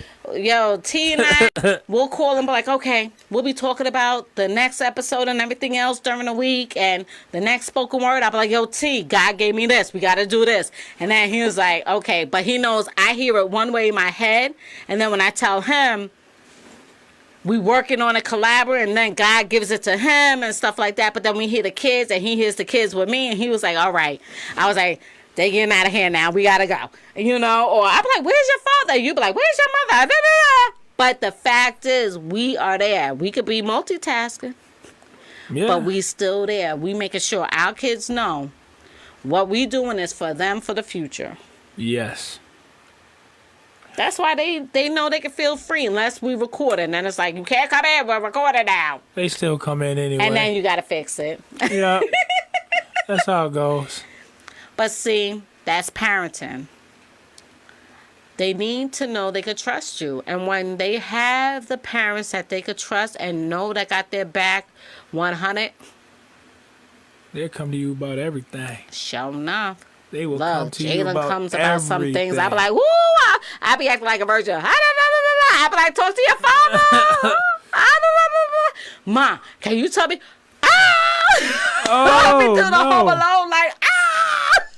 T and I, we'll call and be like, okay, we'll be talking about the next episode and everything else during the week and the next spoken word. I'll be like, yo, T, God gave me this. We got to do this. And then he was like, okay. But he knows I hear it one way in my head. And then when I tell him, we working on a collaborate, and then God gives it to him and stuff like that. But then we hear the kids, and he hears the kids with me, and he was like, all right. I was like, they getting out of here now. We got to go. Or I'd be like, where's your father? You'd be like, where's your mother? Da, da, da. But the fact is, we are there. We could be multitasking, but we still there. We making sure our kids know what we doing is for them for the future. Yes. That's why they know they can feel free unless we record it. And then it's like, you can't come in, we're recording now. They still come in anyway. And then you got to fix it. Yeah. That's how it goes. But see, that's parenting. They need to know they could trust you. And when they have the parents that they could trust and know that got their back 100. They'll come to you about everything. Sure enough. They will come to you Jalen about comes about everything. some things. I be like, woo! I be acting like a virgin. I be like, talk to your father. Ma, can you tell me? I be doing the Home Alone like,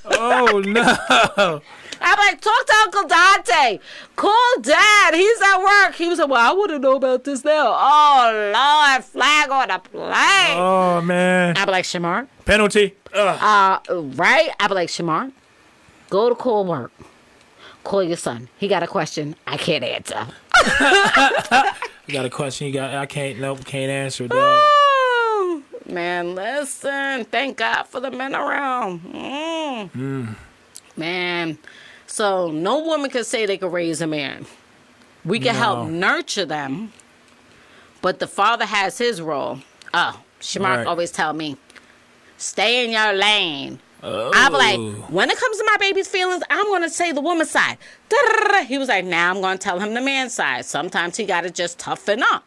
Oh, no. I'm like, talk to Uncle Dante. Call Dad. He's at work. He was like, well, I want to know about this now. Oh, Lord, flag on the plane. Oh, man. I be like, Shamar. Penalty. Right? I be like, Shamar, go to call work. Call your son. He got a question. I can't answer. You got a question? I can't answer that. Oh, man, listen. Thank God for the men around. Man. So no woman can say they can raise a man. We can help nurture them, but the father has his role. Oh, Shamar always tell me, stay in your lane. I'm like, when it comes to my baby's feelings, I'm going to say the woman's side. Da-da-da-da. He was like, now I'm going to tell him the man's side. Sometimes he got to just toughen up.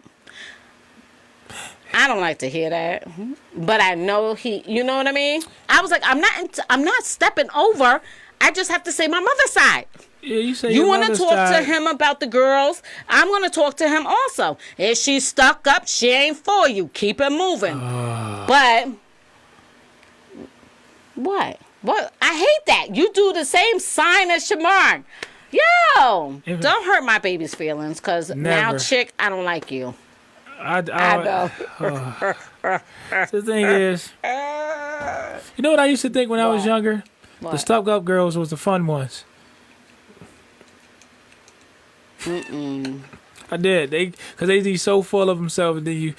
I don't like to hear that, but I know you know what I mean? I was like, I'm not stepping over. I just have to say my mother's side. Yeah, you want to talk to him about the girls? I'm going to talk to him also. If she's stuck up, she ain't for you. Keep it moving. But what? I hate that. You do the same sign as Shamar. Yo, don't hurt my baby's feelings, because now, chick, I don't like you. I know. The thing is, you know what I used to think when I was younger? What? The stuck-up girls was the fun ones. I did. Because they be so full of themselves, and then you...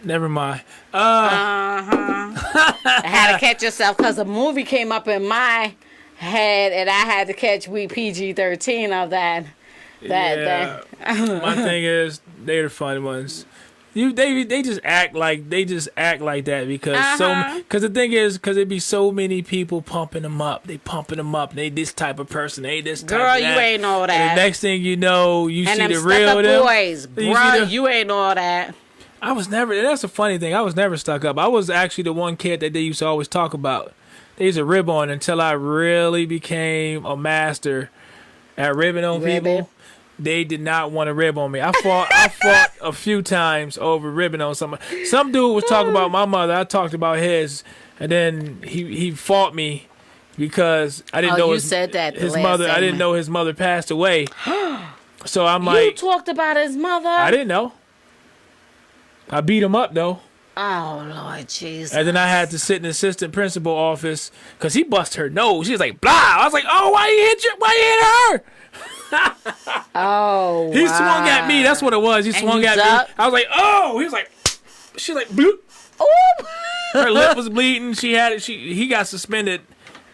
Never mind. I had to catch yourself because a movie came up in my head, and I had to catch PG-13 of that. My thing is, they're the fun ones. They just act like that because because the thing is, because it be so many people pumping them up. They pumping them up. They this type of person. They this type Girl, of that. You ain't all that. And the next thing you know, you and see them the real them. Boys, bro, you ain't all that. I was never. That's a funny thing. I was never stuck up. I was actually the one kid that they used to always talk about. They used to rib on until I really became a master at ribbing on people. They did not want to rib on me. I fought a few times over ribbing on somebody. Some dude was talking about my mother. I talked about his, and then he fought me because I didn't know his mother. Segment. I didn't know his mother passed away. So I'm like, you talked about his mother. I didn't know. I beat him up though. Oh Lord Jesus! And then I had to sit in the assistant principal office because he busted her nose. She was like, "Blah!" I was like, "Oh, why you hit her?" Oh, He swung at me. That's what it was. He And swung you at ducked? me. I was like, oh. He was like, she like, bloop. Her lip was bleeding. She had it. He got suspended,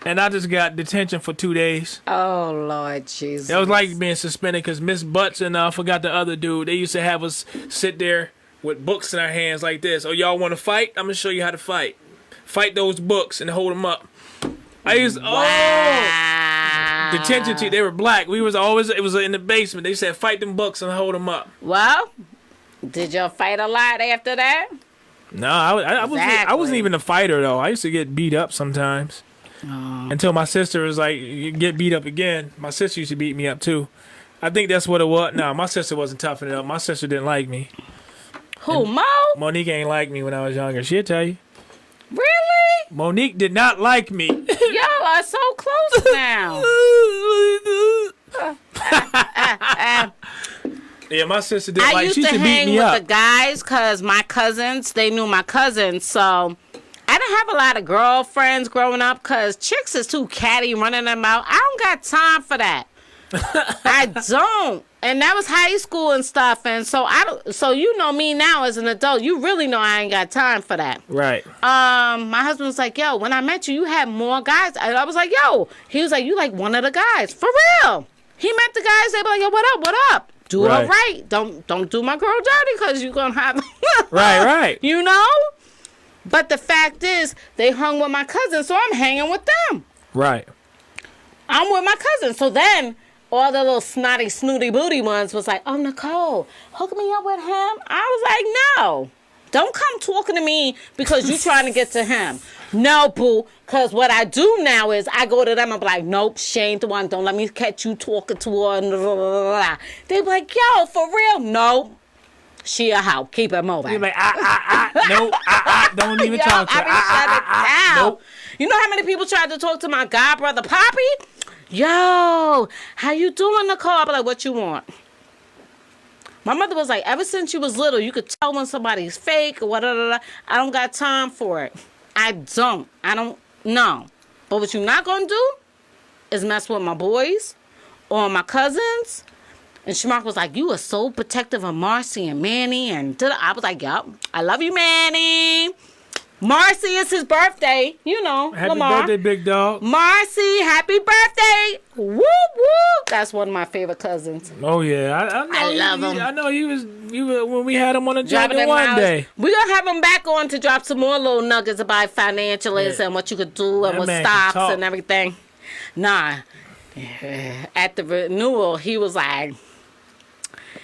and I just got detention for 2 days. Oh, Lord Jesus. It was like being suspended because Miss Butts and I forgot the other dude. They used to have us sit there with books in our hands like this. Oh, y'all want to fight? I'm gonna show you how to fight. Fight those books and hold them up. I used detention team. They were black. We was always it was in the basement. They said fight them books and hold them up. Well, did y'all fight a lot after that? No, I wasn't even a fighter though. I used to get beat up sometimes. Until my sister was like, you get beat up again. My sister used to beat me up too. I think that's what it was. No, my sister wasn't toughening up. My sister didn't like me. Who, Mo? Monique ain't like me when I was younger. She'll tell you. Really? Monique did not like me. Y'all are so close now. Yeah, my sister didn't like. I She used used to to beat hang me with up. the guys because my cousins, they knew my cousins. So I didn't have a lot of girlfriends growing up because chicks is too catty running them out. I don't got time for that. I don't. And that was high school and stuff. And so so you know me now as an adult. You really know I ain't got time for that. Right. My husband was like, yo, when I met you, you had more guys. And I was like, yo. He was like, you like one of the guys. For real. He met the guys. They be like, yo, what up? Do it right. Don't do my girl dirty because you're going to have... Right. You know? But the fact is, they hung with my cousin, so I'm hanging with them. Right. I'm with my cousin. So then... all the little snotty, snooty booty ones was like, oh, Nicole, hook me up with him. I was like, no. Don't come talking to me because you trying to get to him. No, boo. Because what I do now is I go to them and be like, nope, she ain't the one. Don't let me catch you talking to her. They be like, yo, for real? No. She a hoe. Keep it moving. You're like, no, don't even Yo, talk to her. I be shut it down. Nope. You know how many people tried to talk to my god brother, Poppy? Yo, how you doing, Nicole? I be like, what you want? My mother was like, ever since you was little, you could tell when somebody's fake or whatever. I don't got time for it. I don't know. But what you not gonna do is mess with my boys or my cousins. And Shamark was like, you are so protective of Marcy and Manny. And I was like, yup, I love you, Manny. Marcy is his birthday. You know, Happy Lamar. birthday, big dog. Marcy, happy birthday. Whoop, whoop. That's one of my favorite cousins. Oh, yeah. I know I love him. I know you was when we had him on the Dropping jungle them one knowledge. day. We're going to have him back on to drop some more little nuggets about financialists and what you could do and That with man can stocks talk. and everything. Nah. At the renewal, he was like,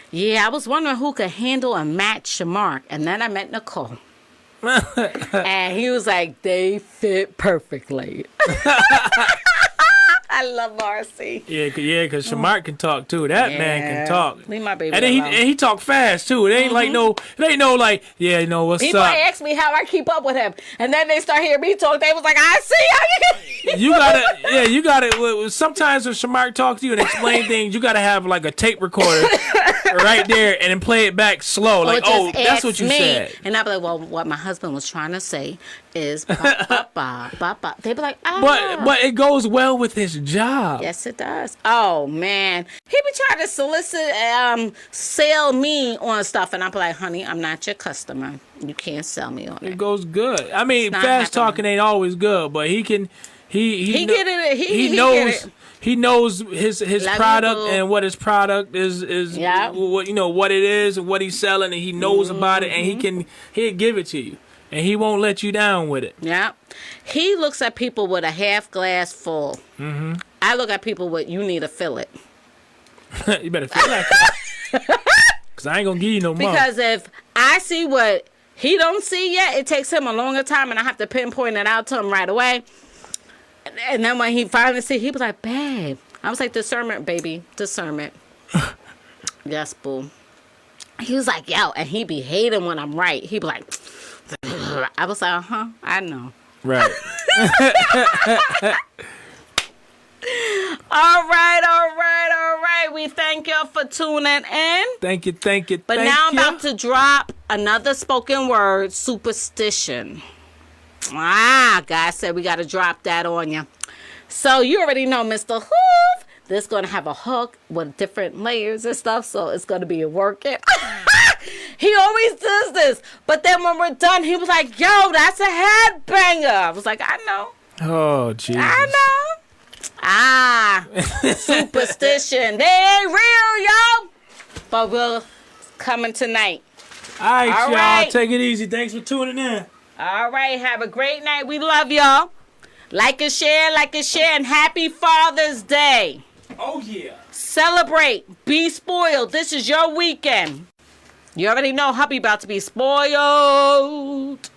yeah, I was wondering who could handle and match Shamark. And then I met Nicole. And he was like, they fit perfectly. I love Marcy. Yeah, because Shamark can talk too. That man can talk. Leave my baby And then alone. he talk fast too. It ain't like no, it ain't no like, yeah, no, what's People up? ask me how I keep up with him, and then they start hearing me talk. They was like, "I see how you." You gotta. Sometimes when Shamark talks to you and explain things, you gotta have like a tape recorder right there and then play it back slow. Like, Or just that's ask what you me. said. And I'd be like, well, what my husband was trying to say is ba ba ba ba ba. They'd be like, ah. But it goes well with his job. Yes, it does. Oh man, he be trying to sell me on stuff, and I'm like, honey, I'm not your customer. You can't sell me on It it. goes good. I mean, not fast happening. talking ain't always good, but he can. He get it. He knows. get it. He knows his Love product you, boo. and what his product is Yeah. what it is and what he's selling, and he knows about it, and he'll give it to you, and he won't let you down with it. Yeah. He looks at people with a half glass full. Mm-hmm. I look at people with, you need to fill it. You better feel like that, because I ain't gonna give you no more. Because if I see what he don't see yet, it takes him a longer time, and I have to pinpoint it out to him right away. And then when he finally see, he was like, babe. I was like, discernment, baby. Discernment. Yes, boo. He was like, yo, and he be hating when I'm right. He be like, I was like, I know. Right. All right. We thank y'all for tuning in. Thank you. But now I'm about to drop another spoken word, superstition. God said we got to drop that on you. So you already know, Mr. Hoof, This going to have a hook with different layers and stuff, so it's going to be working. He always does this. But then when we're done, he was like, yo, that's a headbanger. I was like, I know. Oh, Jesus. I know. Superstition. They ain't real, yo. But we're coming tonight. All right, All y'all. right. Take it easy. Thanks for tuning in. All right. Have a great night. We love y'all. Like and share, and happy Father's Day. Oh, yeah. Celebrate. Be spoiled. This is your weekend. You already know hubby about to be spoiled.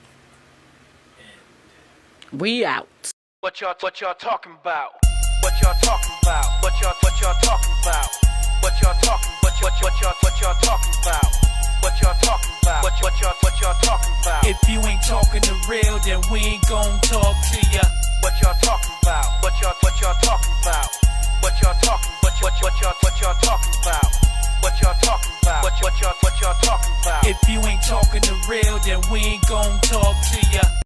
We out. What y'all talking about? What y'all talking about? What y'all talking about? What y'all talking? What y'all talking about? What y'all talking about? What y'all talking about? If you ain't talking the real, then we ain't gon' talk to ya. What y'all talking about? What y'all talking about? What y'all talking? What y'all talking about? What y'all talking about? What y'all talking about? If you ain't talking the real, then we ain't gon' talk to ya.